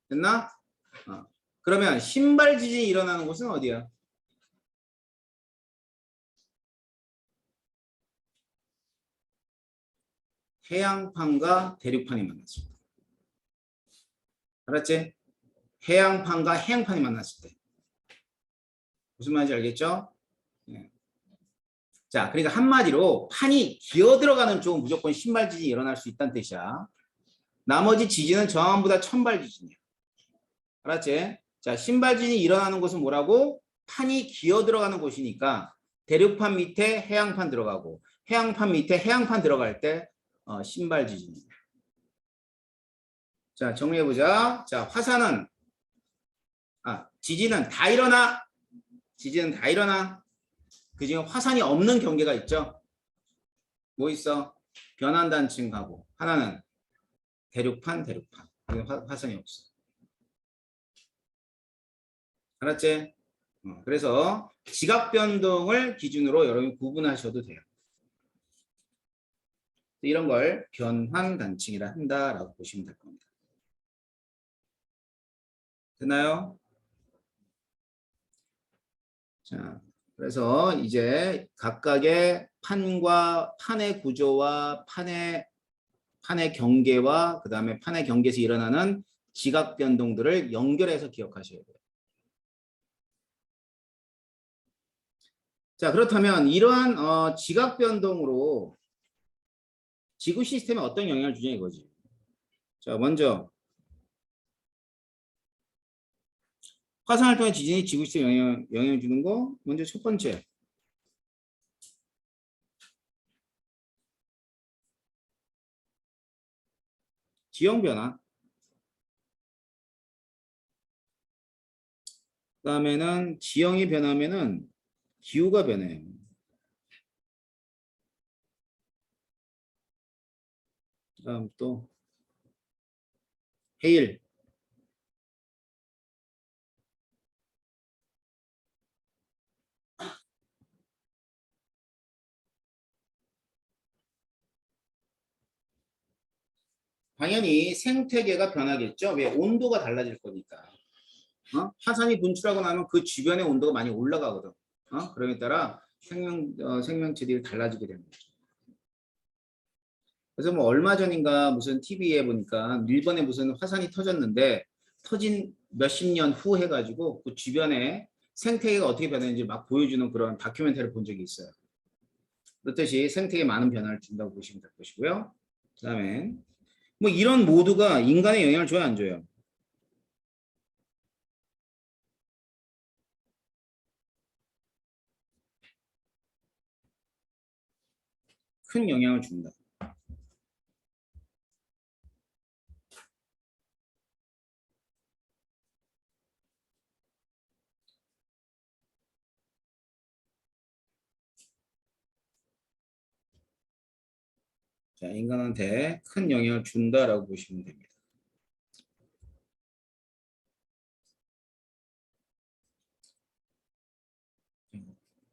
됐나? 그러면 신발 지진이 일어나는 곳은 어디야? 해양판과 대륙판이 만났습니다. 알았지? 해양판과 해양판이 만났을 때. 무슨 말인지 알겠죠? 네. 자, 그러니까 한마디로 판이 기어 들어가는 쪽은 무조건 신발 지진이 일어날 수 있다는 뜻이야. 나머지 지진은 전부 다 천발 지진이야. 알았지? 자, 신발 지진이 일어나는 곳은 뭐라고? 판이 기어 들어가는 곳이니까 대륙판 밑에 해양판 들어가고 해양판 밑에 해양판 들어갈 때 신발 지진입니다. 자, 정리해보자. 자, 화산은 지진은 다 일어나. 지진은 다 일어나. 그중에 화산이 없는 경계가 있죠. 뭐 있어? 변환단층하고 하나는 대륙판. 화산이 없어. 알았지? 그래서 지각 변동을 기준으로 여러분이 구분하셔도 돼요. 이런 걸 변환단층이라 한다라고 보시면 될 겁니다. 됐나요? 자, 그래서 이제 각각의 판과 판의 구조와 판의 경계와 그 다음에 판의 경계에서 일어나는 지각 변동들을 연결해서 기억하셔야 돼요. 자, 그렇다면 이러한 지각 변동으로 지구 시스템에 어떤 영향을 주냐 이거지. 자, 먼저 화산 활동의 지진이 지구 시스템에 영향을 주는 거 먼저 첫 번째. 지형 변화. 그다음에는 지형이 변하면은 기후가 변해요. 그다음 또 해일. 당연히 생태계가 변하겠죠. 왜? 온도가 달라질 거니까. 화산이 분출하고 나면 그 주변의 온도가 많이 올라가거든. 그러에 따라 생명체들이 달라지게 되는 거죠. 그래서 뭐 얼마 전인가 무슨 TV에 보니까 일본에 무슨 화산이 터졌는데 터진 몇십 년 후 해가지고 그 주변에 생태계가 어떻게 변했는지 막 보여주는 그런 다큐멘터리를 본 적이 있어요. 그렇듯이 생태계에 많은 변화를 준다고 보시면 될 것이고요. 그 다음에 뭐 이런 모두가 인간에 영향을 줘요, 안 줘요? 큰 영향을 준다. 자, 인간한테 큰 영향을 준다라고 보시면 됩니다.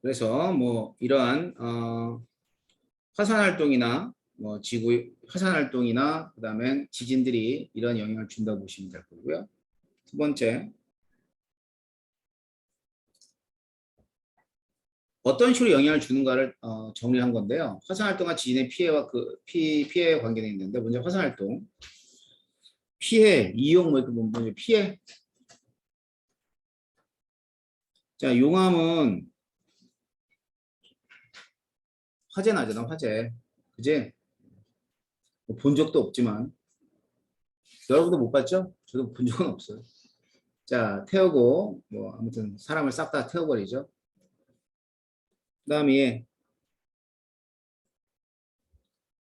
그래서 뭐 이러한 화산 활동이나 뭐 지구 화산 활동이나 그다음에 지진들이 이런 영향을 준다고 보시면 될 거고요. 두 번째, 어떤 식으로 영향을 주는가를 정리한 건데요. 화산 활동과 지진의 피해와 그 피해에 관계되어 있는데 먼저 화산 활동 피해 이용 뭐 이렇게 보면 피해. 자, 용암은 화재 나잖아, 화재. 그지? 뭐본 적도 없지만 여러분도 못 봤죠? 저도 본 적은 없어요. 자, 태우고 뭐 아무튼 사람을 싹 다 태워버리죠. 그다음에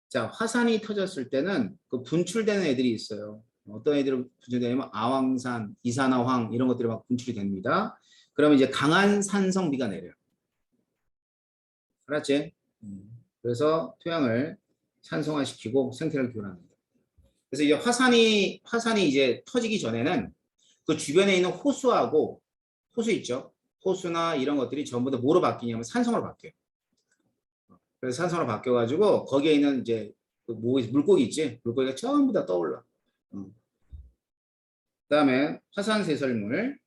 자, 화산이 터졌을 때는 그 분출되는 애들이 있어요. 어떤 애들은 분출되냐면 아황산, 이산화황 이런 것들이 막 분출이 됩니다. 그러면 이제 강한 산성비가 내려요. 알았지? 그래서 토양을 산성화시키고 생태를 교란합니다. 그래서 이제 화산이 이제 터지기 전에는 그 주변에 있는 호수하고 호수 있죠? 호수나 이런 것들이 전부 다 뭐로 바뀌냐면 산성으로 바뀌어요. 그래서 산성으로 바뀌어가지고 거기에 있는 이제 그 물고기 있지? 물고기가 전부 다 떠올라. 그다음에 화산세설물.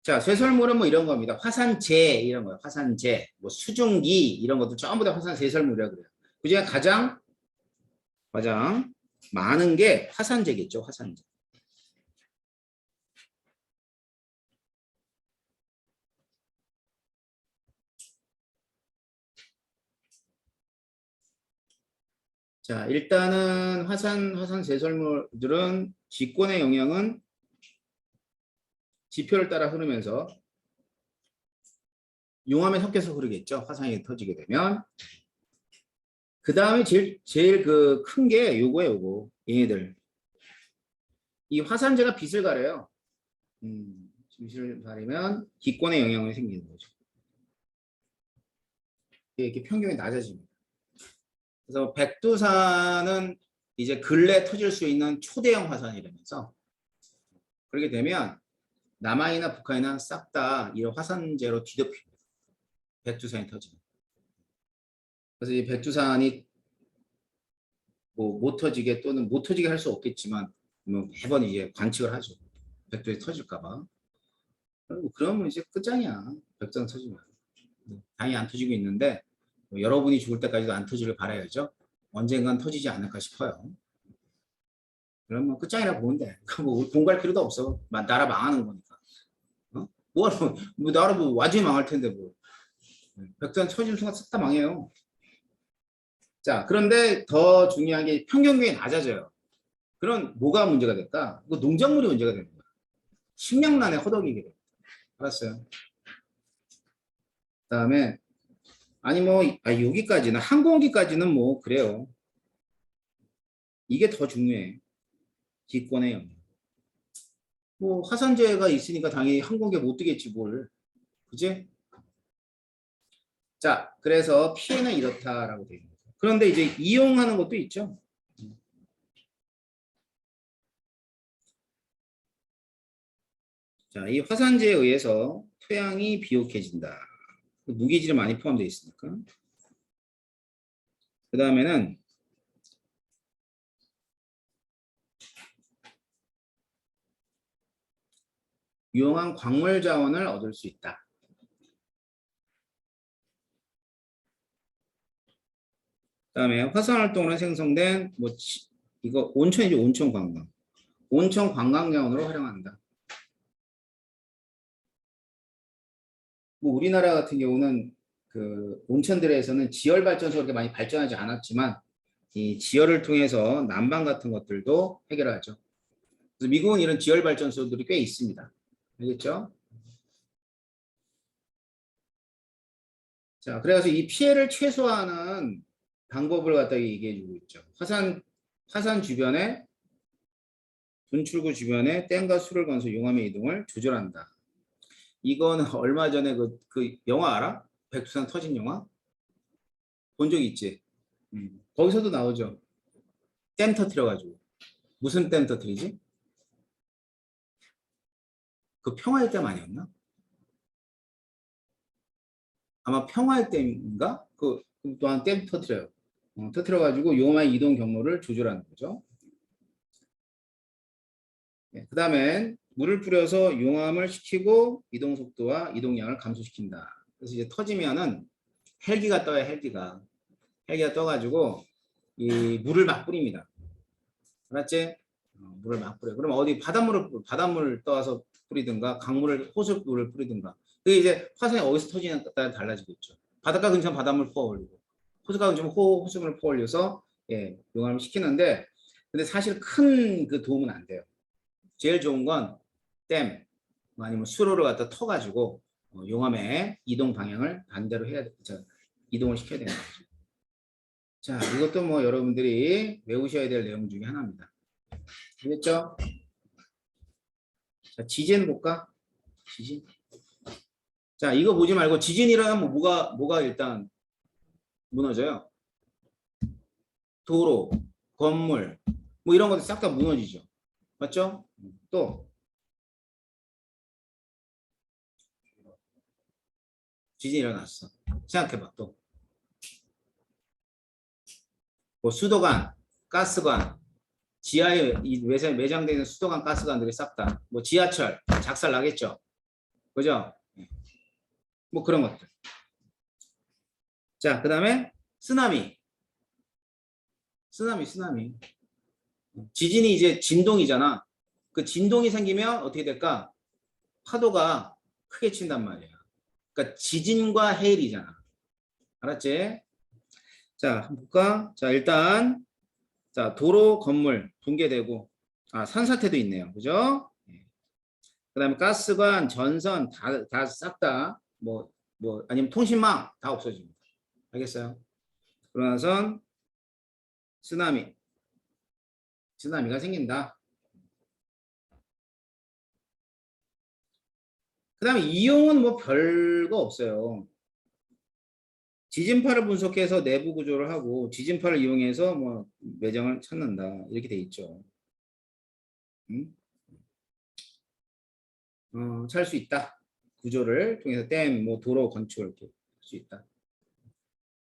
자, 쇠설물은 뭐 이런 겁니다. 화산재 이런 거예요. 화산재, 뭐 수증기 이런 것도 전부 다 화산세설물이라 그래요. 그중에 가장 많은 게 화산재겠죠. 화산재. 자, 일단은 화산 제설물들은 지권의 영향은 지표를 따라 흐르면서 용암에 섞여서 흐르겠죠. 화산이 터지게 되면. 그 다음에 제일 그 큰 게 요거예요, 요거. 얘네들. 이 화산재가 빛을 가려요. 빛을 가리면 기권에 영향이 생기는 거죠. 이렇게 평균이 낮아집니다. 그래서 백두산은 이제 근래 터질 수 있는 초대형 화산이라면서 그렇게 되면 남한이나 북한이나 싹 다 이 화산재로 뒤덮입니다. 백두산이 터지면. 그래서 이 백두산이 뭐 못 터지게 또는 못 터지게 할 수 없겠지만 뭐 매번 이제 관측을 하죠. 백두산이 터질까봐. 그러면 이제 끝장이야. 백두산 터지면. 당연히 안 터지고 있는데 뭐 여러분이 죽을 때까지도 안 터지길 바라야죠. 언젠간 터지지 않을까 싶어요. 그러면 끝장이라 보면 돼. 뭐 공부할 필요도 없어. 나라 망하는 거니까. 어? 뭐 나라 뭐 완전히 망할 텐데 뭐. 백두산 터지는 순간 싹 다 망해요. 자, 그런데 더 중요한 게 평균균이 낮아져요. 그럼 뭐가 문제가 될까? 그 농작물이 문제가 되는 거야. 식량난에 허덕이게 돼. 알았어요? 그다음에 아니 뭐 여기까지는 항공기까지는 뭐 그래요. 이게 더 중요해. 기권의 영역. 뭐 화산재가 있으니까 당연히 항공기가 못 뜨겠지 뭘. 그지? 자, 그래서 피해는 이렇다라고 되어 있는 거죠. 그런데 이제 이용하는 것도 있죠. 자, 이 화산재에 의해서 토양이 비옥해진다. 무기질이 많이 포함되어 있으니까. 그 다음에는 유용한 광물 자원을 얻을 수 있다. 그다음에 화산 활동으로 생성된 뭐 이거 온천이죠. 온천 관광. 온천 관광 자원으로 활용한다. 뭐 우리나라 같은 경우는 그 온천들에서는 지열 발전소가 그렇게 많이 발전하지 않았지만 이 지열을 통해서 난방 같은 것들도 해결하죠. 그래서 미국은 이런 지열 발전소들이 꽤 있습니다. 알겠죠? 자, 그래서 이 피해를 최소화하는 방법을 갖다 얘기해 주고 있죠. 화산 주변에 분출구 주변에 댐과 수를 건서 용암의 이동을 조절한다. 이거는 얼마 전에 그 영화 알아? 백두산 터진 영화? 본 적 있지? 거기서도 나오죠. 댐 터트려가지고. 무슨 댐 터트리지? 그 평화의 댐 아니었나? 아마 평화의 댐인가? 그 또한 댐 터트려요. 터트려가지고 용암의 이동 경로를 조절하는 거죠. 네, 그 다음엔 물을 뿌려서 용암을 식히고 이동 속도와 이동량을 감소시킨다. 그래서 이제 터지면은 헬기가 떠요, 헬기가 떠가지고 이 물을 막 뿌립니다. 알았지? 물을 막 뿌려. 그럼 어디 바닷물을 떠와서 뿌리든가 강물을 호수물을 뿌리든가. 그게 이제 화산이 어디서 터지냐에 따라 달라지고 있죠. 바닷가 근처 바닷물 퍼 올리고 호수가 근처 호수물 퍼 올려서 예, 용암을 식히는데 근데 사실 큰 그 도움은 안 돼요. 제일 좋은 건 댐 아니면 수로를 갖다 터가지고 용암의 이동 방향을 반대로 해야 돼. 이동을 시켜야 되는 거죠. 자, 이것도 뭐 여러분들이 외우셔야 될 내용 중에 하나입니다. 알겠죠? 자, 지진 볼까? 지진. 자, 이거 보지 말고 지진이라면 뭐가 일단 무너져요? 도로, 건물, 뭐 이런 것들 싹 다 무너지죠. 맞죠? 또 지진이 일어났어. 생각해봐 또. 뭐 수도관, 가스관, 지하에 매장되어 있는 수도관, 가스관들이 싹 다. 뭐 지하철 작살 나겠죠. 그죠? 뭐 그런 것들. 자, 그 다음에 쓰나미. 지진이 이제 진동이잖아. 그 진동이 생기면 어떻게 될까? 파도가 크게 친단 말이야. 그러니까 지진과 해일이잖아. 알았지? 자, 한번 볼까? 자, 일단 자, 도로, 건물 붕괴되고, 산사태도 있네요. 그죠? 그다음에 가스관, 전선 다 싹 다 아니면 통신망 다 없어집니다. 알겠어요? 그러고 나선 쓰나미가 생긴다. 그다음에 이용은 뭐 별거 없어요. 지진파를 분석해서 내부 구조를 하고 지진파를 이용해서 뭐 매장을 찾는다. 이렇게 돼 있죠. 응? 찾을 수 있다. 구조를 통해서 댐, 뭐 도로 건축을 이렇게 할 수 있다.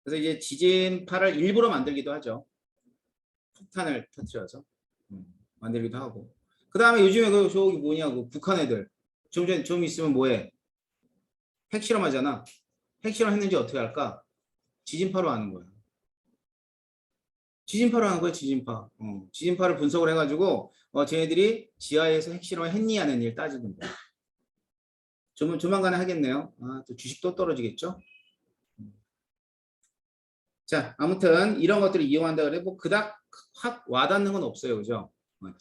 그래서 이제 지진파를 일부러 만들기도 하죠. 폭탄을 터뜨려서 만들기도 하고. 그 다음에 요즘에 저기 뭐냐고 북한 애들 좀 있으면 뭐해? 핵실험하잖아. 핵실험 했는지 어떻게 할까? 지진파로 하는 거야. 지진파로 하는 거야, 지진파. 지진파를 분석을 해가지고 쟤네들이 지하에서 핵실험을 했니 하는 일 따지는 거야. 조만간에 하겠네요. 또 주식 또 떨어지겠죠? 자, 아무튼 이런 것들을 이용한다 그래 뭐 그닥 확 와닿는 건 없어요, 그죠?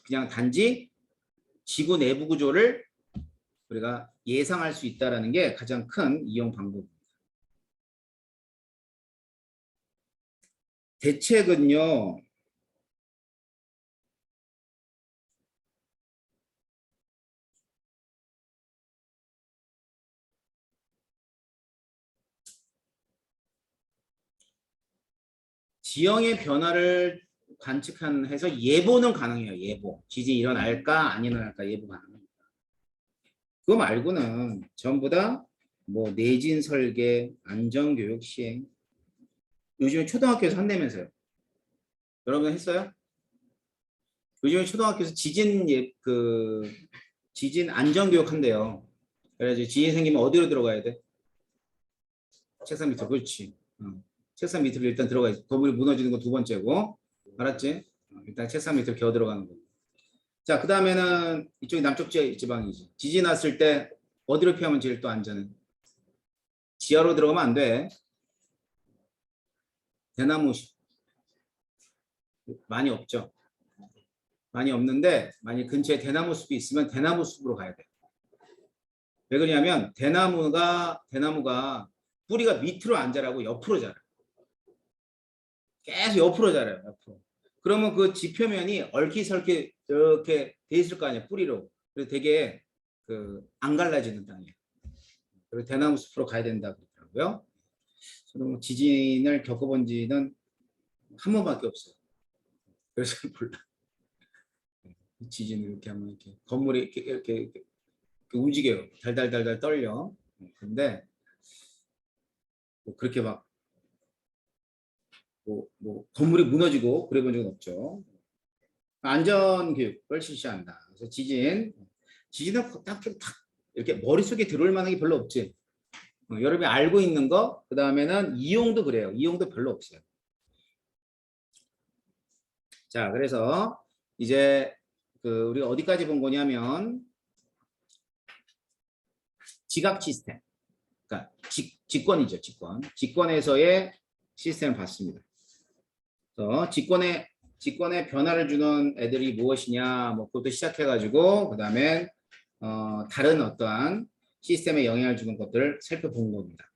그냥 단지 지구 내부 구조를 우리가 예상할 수 있다는 게 가장 큰 이용 방법입니다. 대책은요. 지형의 변화를 관측해서 예보는 가능해요. 예보. 지진이 일어날까 안 일어날까 예보 가능합니다. 그거 말고는 전부 다 뭐 내진 설계, 안전교육 시행. 요즘에 초등학교에서 한다면서요. 여러분 했어요? 요즘에 초등학교에서 지진 안전교육 한대요. 그래가지고 지진 생기면 어디로 들어가야 돼? 책상 밑으로. 그렇지. 책상 밑으로 일단 들어가 있어. 건물이 무너지는 건 두 번째고. 알았지? 일단 책상 밑으로 기어 들어가는 거. 자, 그 다음에는 이쪽이 남쪽 지방이지. 지진 났을 때 어디로 피하면 제일 또 안전해? 지하로 들어가면 안 돼. 대나무 많이 없죠. 많이 없는데 만약 근처에 대나무 숲이 있으면 대나무 숲으로 가야 돼. 왜 그러냐면 대나무가 뿌리가 밑으로 안 자라고 옆으로 자라. 계속 옆으로 자라요. 옆으로. 그러면 그 지표면이 얼키설키 이렇게 돼 있을 거 아니야. 뿌리로. 그래서 되게 안 갈라지는 땅이에요. 그리고 대나무 숲으로 가야 된다 그러더라고요. 저도 지진을 겪어본 지는 한 번밖에 없어요. 그래서 몰라. 지진을 이렇게 하면 이렇게 건물이 이렇게 움직여요. 달달달달 떨려. 근데 뭐 그렇게 막 건물이 무너지고 그래 본 적은 없죠. 안전교육을 실시한다. 그래서 지진은 딱히 탁 이렇게 머릿속에 들어올 만한 게 별로 없지. 여러분이 알고 있는 거, 그 다음에는 이용도 그래요. 이용도 별로 없어요. 자, 그래서 이제 우리가 어디까지 본 거냐면 지각 시스템. 그러니까 직권이죠, 직권. 직권에서의 시스템을 봤습니다. 그래서 직권에 변화를 주는 애들이 무엇이냐, 뭐 그것도 시작해가지고 그 다음에 다른 어떠한 시스템에 영향을 주는 것들을 살펴본 겁니다.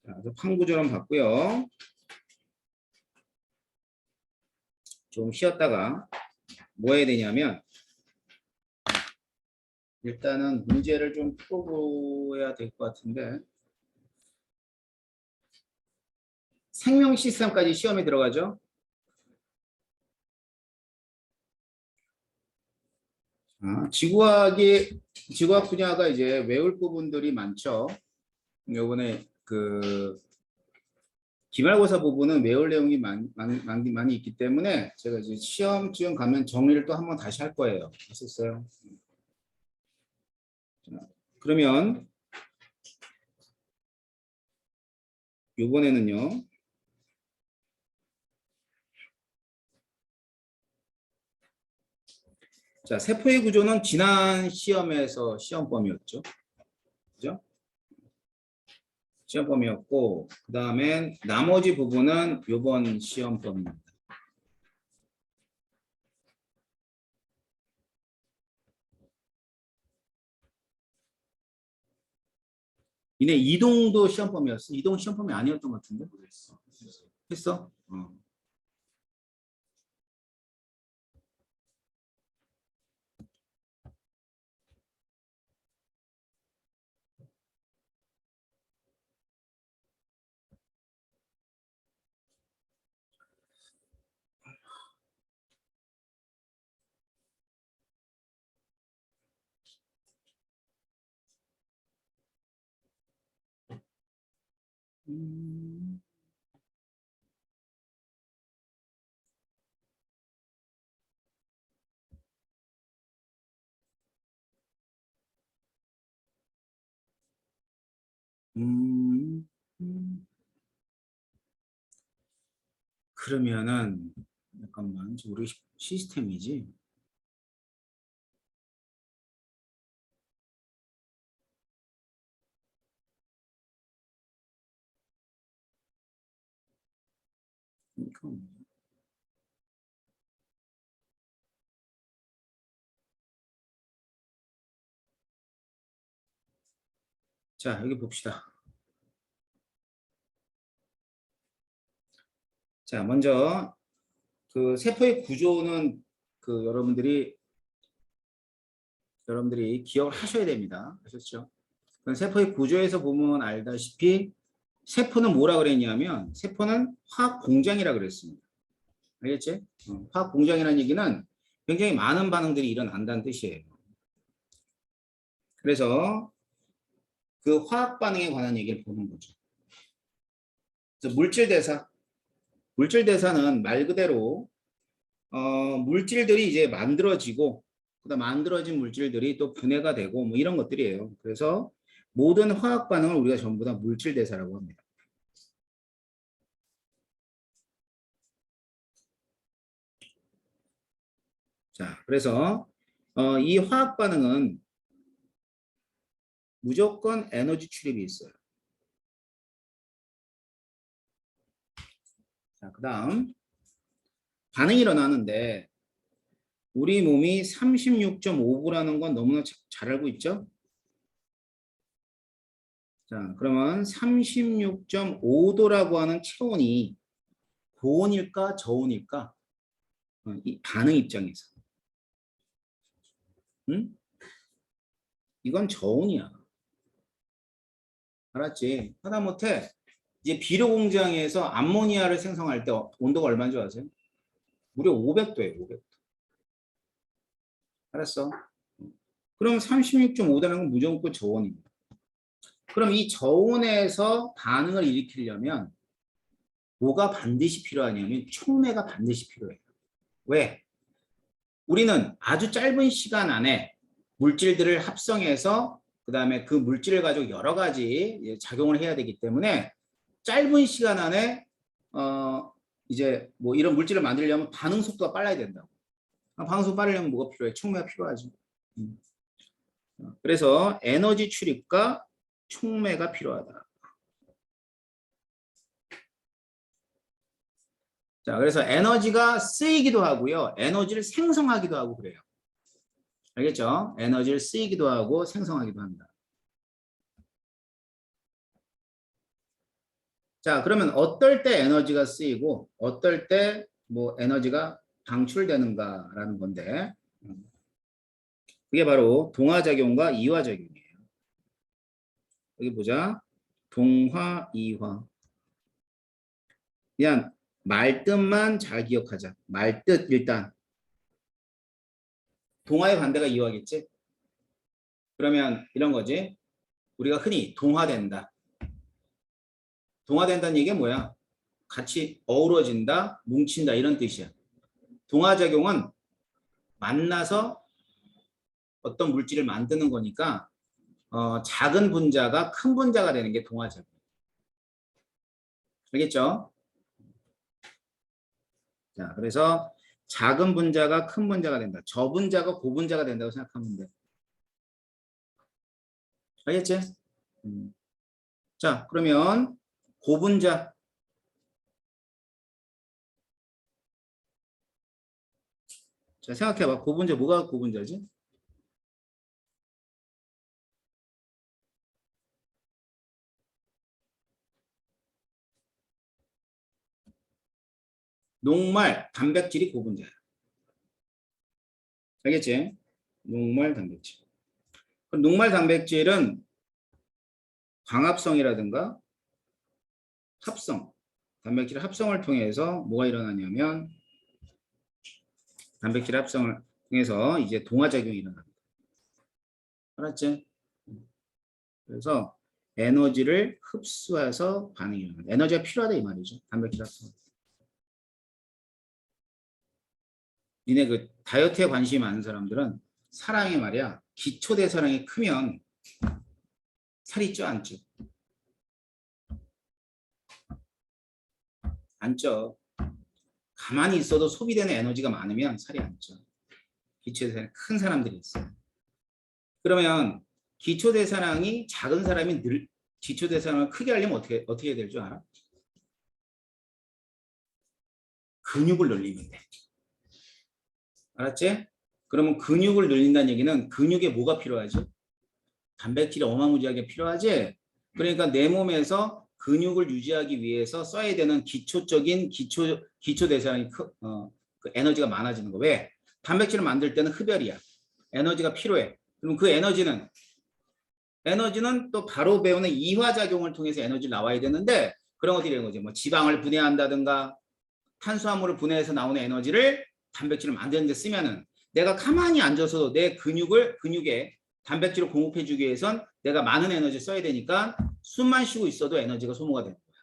자, 그래서 판구조론 봤고요. 좀 쉬었다가 뭐 해야 되냐면 일단은 문제를 좀 풀어봐야 될 것 같은데 생명 시스템까지 시험에 들어가죠. 지구학 분야가 이제 외울 부분들이 많죠. 요번에 기말고사 부분은 외울 내용이 많이 있기 때문에 제가 이제 시험쯤 가면 정리를 또 한번 다시 할 거예요. 했었어요. 그러면 요번에는요. 자, 세포의 구조는 지난 시험에서 시험 범위였죠. 그죠? 시험 범위였고, 그 다음에 나머지 부분은 요번 시험 범위입니다. 니네 이동도 시험범위였어? 이동 시험범위 아니었던 것 같은데? 했어? 어. 음, 음, 그러면은 잠깐만 우리 시스템이지. 그럼 자 여기 봅시다. 자 먼저 그 세포의 구조는 그 여러분들이 기억을 하셔야 됩니다. 아셨죠? 세포의 구조에서 보면 알다시피 세포는 뭐라 그랬냐면 세포는 화학 공장이라 그랬습니다. 알겠지? 화학 공장이라는 얘기는 굉장히 많은 반응들이 일어난다는 뜻이에요. 그래서 그 화학 반응에 관한 얘기를 보는 거죠. 그래서 물질 대사는 말 그대로 물질들이 이제 만들어지고 그다음 만들어진 물질들이 또 분해가 되고 뭐 이런 것들이에요. 그래서 모든 화학 반응을 우리가 전부 다 물질 대사라고 합니다. 자, 그래서 이 화학 반응은 무조건 에너지 출입이 있어요. 자, 그다음 반응이 일어나는데 우리 몸이 36.5도라는 건 너무나 잘 알고 있죠? 자, 그러면 36.5도라고 하는 체온이 고온일까 저온일까? 이 반응 입장에서. 응? 이건 저온이야. 알았지? 하다못해 이제 비료 공장에서 암모니아를 생성할 때 온도가 얼마인 줄 아세요? 무려 500도예요, 500도. 알았어? 그럼 36.5도라는 건 무조건 저온입니다. 그럼 이 저온에서 반응을 일으키려면 뭐가 반드시 필요하냐면 촉매가 반드시 필요해요. 왜? 우리는 아주 짧은 시간 안에 물질들을 합성해서 그다음에 그 물질을 가지고 여러 가지 작용을 해야 되기 때문에 짧은 시간 안에 이제 뭐 이런 물질을 만들려면 반응 속도가 빨라야 된다고. 반응 속도 빠르려면 뭐가 필요해? 촉매가 필요하지. 음. 그래서 에너지 출입과 촉매가 필요하다. 자, 그래서 에너지가 쓰이기도 하고요. 에너지를 생성하기도 하고 그래요. 알겠죠? 에너지를 쓰이기도 하고 생성하기도 합니다. 자, 그러면 어떨 때 에너지가 쓰이고 어떨 때 뭐 에너지가 방출되는가라는 건데 그게 바로 동화작용과 이화작용이에요. 여기 보자. 동화, 이화. 그냥 말뜻만 잘 기억하자. 말뜻 일단. 동화의 반대가 이화겠지? 그러면 이런 거지. 우리가 흔히 동화된다. 동화된다는 얘기가 뭐야? 같이 어우러진다, 뭉친다 이런 뜻이야. 동화작용은 만나서 어떤 물질을 만드는 거니까 작은 분자가 큰 분자가 되는 게 동화작용. 알겠죠? 자, 그래서 작은 분자가 큰 분자가 된다. 저분자가 고분자가 된다고 생각하면 돼. 알겠지? 음. 자, 그러면 고분자. 자, 생각해봐. 고분자 뭐가 고분자지? 녹말 단백질이 고분자야. 알겠지? 녹말 단백질. 그럼 녹말 단백질은 광합성이라든가 합성, 단백질 합성을 통해서 뭐가 일어나냐면 단백질 합성을 통해서 이제 동화작용이 일어납니다. 알았지? 그래서 에너지를 흡수해서 반응이 일어납니다. 에너지가 필요하다 이 말이죠. 단백질 합성. 니네 그 다이어트에 관심이 많은 사람들은 사랑이 말이야. 기초대사량이 크면 살이 쪄 안 쪄? 안 쪄. 가만히 있어도 소비되는 에너지가 많으면 살이 안 쪄. 기초대사량이 큰 사람들이 있어요. 그러면 기초대사량이 작은 사람이 기초대사량을 크게 하려면 어떻게 해야 될 줄 알아? 근육을 늘리면 돼. 알았지? 그러면 근육을 늘린다는 얘기는 근육에 뭐가 필요하지? 단백질이 어마무지하게 필요하지? 그러니까 내 몸에서 근육을 유지하기 위해서 써야 되는 기초적인 기초대사량이 그 에너지가 많아지는 거. 왜? 단백질을 만들 때는 흡열이야. 에너지가 필요해. 그럼 그 에너지는 또 바로 배우는 이화작용을 통해서 에너지를 나와야 되는데 그런 것들이 이런 거지. 뭐 지방을 분해한다든가 탄수화물을 분해해서 나오는 에너지를 단백질을 만드는 데 쓰면은 내가 가만히 앉아서도 내 근육에 단백질을 공급해 주기 위해선 내가 많은 에너지를 써야 되니까 숨만 쉬고 있어도 에너지가 소모가 되는 거야.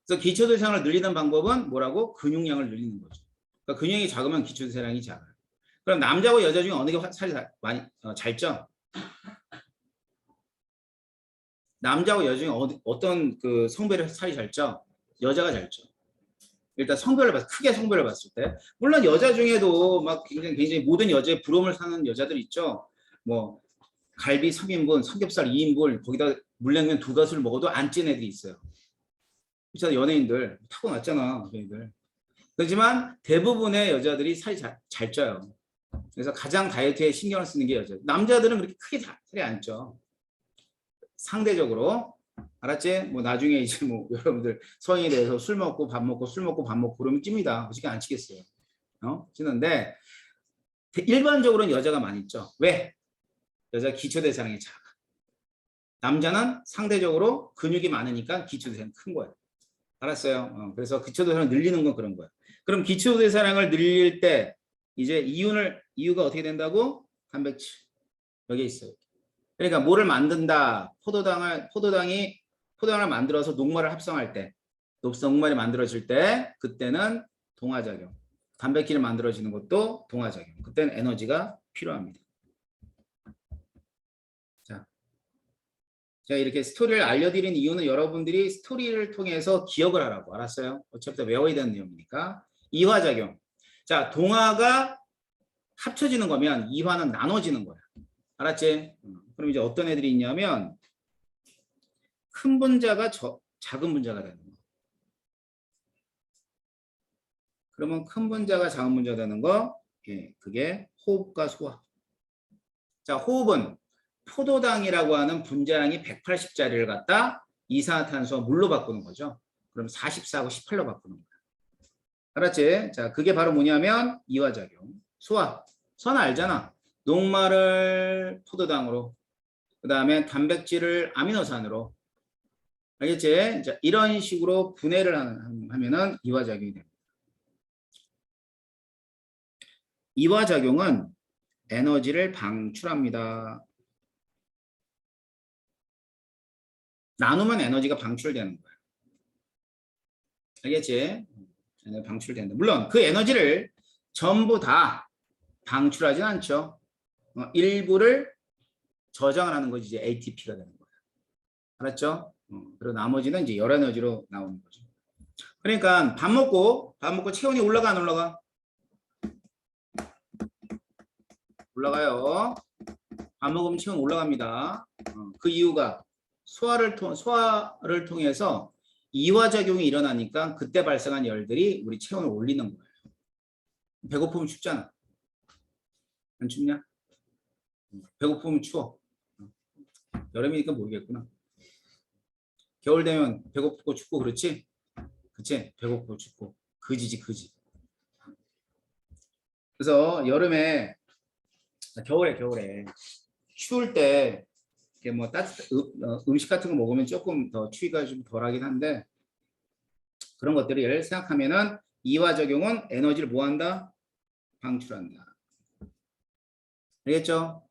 그래서 기초대사량을 늘리는 방법은 뭐라고? 근육량을 늘리는 거죠. 그러니까 근육이 작으면 기초대사량이 작아요. 그럼 남자와 여자 중에 어느 게 살이 많이 잘 쪄? 남자와 여자 중에 어떤 그 성별의 살이 잘 쪄? 여자가 잘 쪄. 일단 크게 성별을 봤을 때 물론 여자 중에도 막 굉장히 모든 여자의 부러움을 사는 여자들 있죠. 뭐 갈비 3인분, 삼겹살 2인분, 거기다 물냉면 2가수를 먹어도 안 찐 애들이 있어요. 그렇잖아. 연예인들 타고났잖아. 연예인들. 그렇지만 대부분의 여자들이 살이 잘 쪄요. 그래서 가장 다이어트에 신경을 쓰는 게 여자. 남자들은 그렇게 크게 살이 안 쪄. 상대적으로. 알았지? 뭐 나중에 이제 뭐 여러분들 성인이 돼서 술 먹고 밥 먹고 그러면 찝니다. 어떻게 안 찌겠어요? 찌는데 일반적으로는 여자가 많이 쪄. 왜? 여자 기초대사량이 작아. 남자는 상대적으로 근육이 많으니까 기초대사량이 큰 거야. 알았어요? 그래서 기초대사량을 늘리는 건 그런 거야. 그럼 기초대사량을 늘릴 때 이제 이유가 어떻게 된다고? 단백질. 여기 있어요. 그러니까 뭐를 만든다. 포도당을 만들어서 녹말을 합성할 때, 녹말이 만들어질 때 그때는 동화작용. 단백질이 만들어지는 것도 동화작용. 그때는 에너지가 필요합니다. 자, 제가 이렇게 스토리를 알려드린 이유는 여러분들이 스토리를 통해서 기억을 하라고. 알았어요? 어차피 다 외워야 되는 내용이니까. 이화작용. 자, 동화가 합쳐지는 거면 이화는 나눠지는 거야. 알았지? 그럼 이제 어떤 애들이 있냐면 큰 분자가 작은 분자가 되는 거. 그러면 큰 분자가 작은 분자가 되는 거, 예, 그게 호흡과 소화. 자, 호흡은 포도당이라고 하는 분자량이 180짜리를 갖다 이산화탄소와 물로 바꾸는 거죠. 그럼 44하고 18로 바꾸는 거야. 알았지? 자, 그게 바로 뭐냐면 이화작용. 소화. 소화는 알잖아. 녹말을 포도당으로, 그 다음에 단백질을 아미노산으로. 알겠지? 자, 이런 식으로 분해를 하면은 이화작용이 됩니다. 이화작용은 에너지를 방출합니다. 나누면 에너지가 방출되는 거야. 알겠지? 방출된다. 물론 그 에너지를 전부 다 방출하진 않죠. 일부를 저장을 하는 것이 이제 ATP가 되는 거야. 알았죠? 그리고 나머지는 이제 열 에너지로 나오는 거죠. 그러니까 밥 먹고 체온이 올라가 안 올라가? 올라가요. 밥 먹으면 체온 올라갑니다. 그 이유가 소화를 통해서 이화작용이 일어나니까 그때 발생한 열들이 우리 체온을 올리는 거예요. 배고프면 춥잖아. 안 춥냐? 배고프면 추워. 여름이니까 모르겠구나. 겨울 되면 배고프고 춥고 그렇지? 그치? 배고프고 춥고. 그지지 그지. 그래서 여름에 겨울에 추울 때 이렇게 뭐 음식 같은 거 먹으면 조금 더 추위가 좀 덜하긴 한데 그런 것들을 생각하면은 이화작용은 에너지를 뭐 한다? 방출한다. 알겠죠?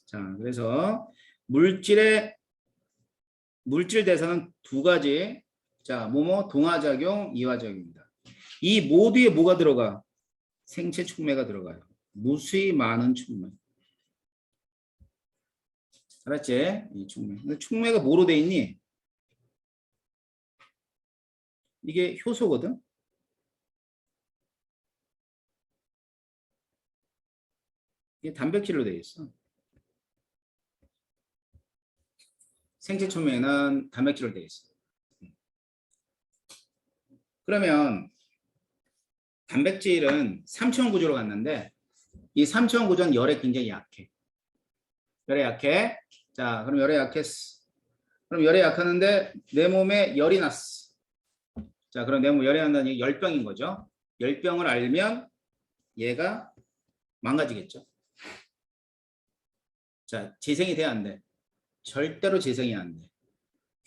자, 그래서 물질 대사는 두 가지. 자, 동화작용, 이화작용입니다. 이 모두에 뭐가 들어가? 생체 촉매가 들어가요. 무수히 많은 촉매. 알았지? 이 촉매. 근데 촉매가 뭐로 돼 있니? 이게 효소거든? 이게 단백질로 돼 있어. 생체 촉매는 단백질로 돼 있어. 그러면 단백질은 3차원 구조로 갔는데 이 3차원 구조는 열에 굉장히 약해. 열에 약해. 자, 그럼 열에 약했어. 그럼 열에 약하는데 내 몸에 열이 났어. 자, 그럼 내 몸에 열이 난다는 게 열병인 거죠. 열병을 알면 얘가 망가지겠죠. 자, 재생이 돼, 안 돼? 절대로 재생이 안 돼.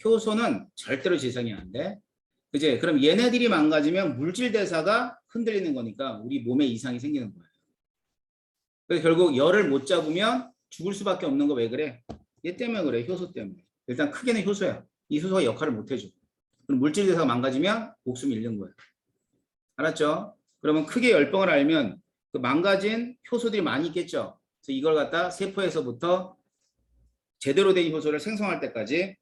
효소는 절대로 재생이 안 돼. 그지? 그럼 얘네들이 망가지면 물질 대사가 흔들리는 거니까 우리 몸에 이상이 생기는 거예요. 그래서 결국 열을 못 잡으면 죽을 수밖에 없는 거 왜 그래? 얘 때문에 그래. 효소 때문에. 일단 크게는 효소야. 이 효소가 역할을 못 해줘. 그럼 물질 대사가 망가지면 목숨이 잃는 거야. 알았죠? 그러면 크게 열병을 알면 그 망가진 효소들이 많이 있겠죠. 그래서 이걸 갖다 세포에서부터 제대로 된 효소를 생성할 때까지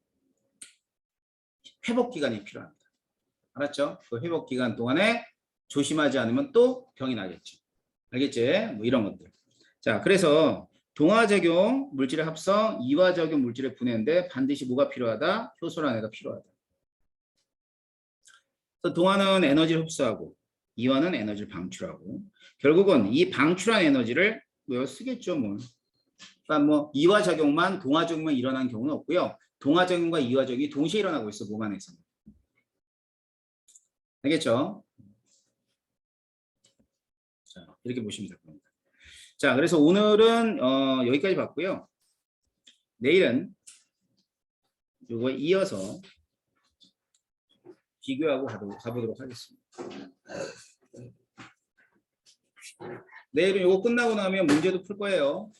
회복 기간이 필요합니다. 알았죠? 그 회복 기간 동안에 조심하지 않으면 또 병이 나겠죠. 알겠지? 뭐 이런 것들. 자, 그래서 동화작용 물질의 합성, 이화작용 물질의 분해인데 반드시 뭐가 필요하다? 효소라는 애가 필요하다. 그래서 동화는 에너지를 흡수하고 이화는 에너지를 방출하고 결국은 이 방출한 에너지를 쓰겠죠. 뭐. 그러니까 뭐 이화작용만 동화작용만 일어나는 경우는 없고요. 동화작용과 이화작용이 동시에 일어나고 있어. 몸 안에서. 알겠죠? 자, 이렇게 보시면 될 겁니다. 자, 그래서 오늘은 여기까지 봤고요. 내일은 이거 이어서 비교하고 가보도록 하겠습니다. 내일은 이거 끝나고 나면 문제도 풀 거예요.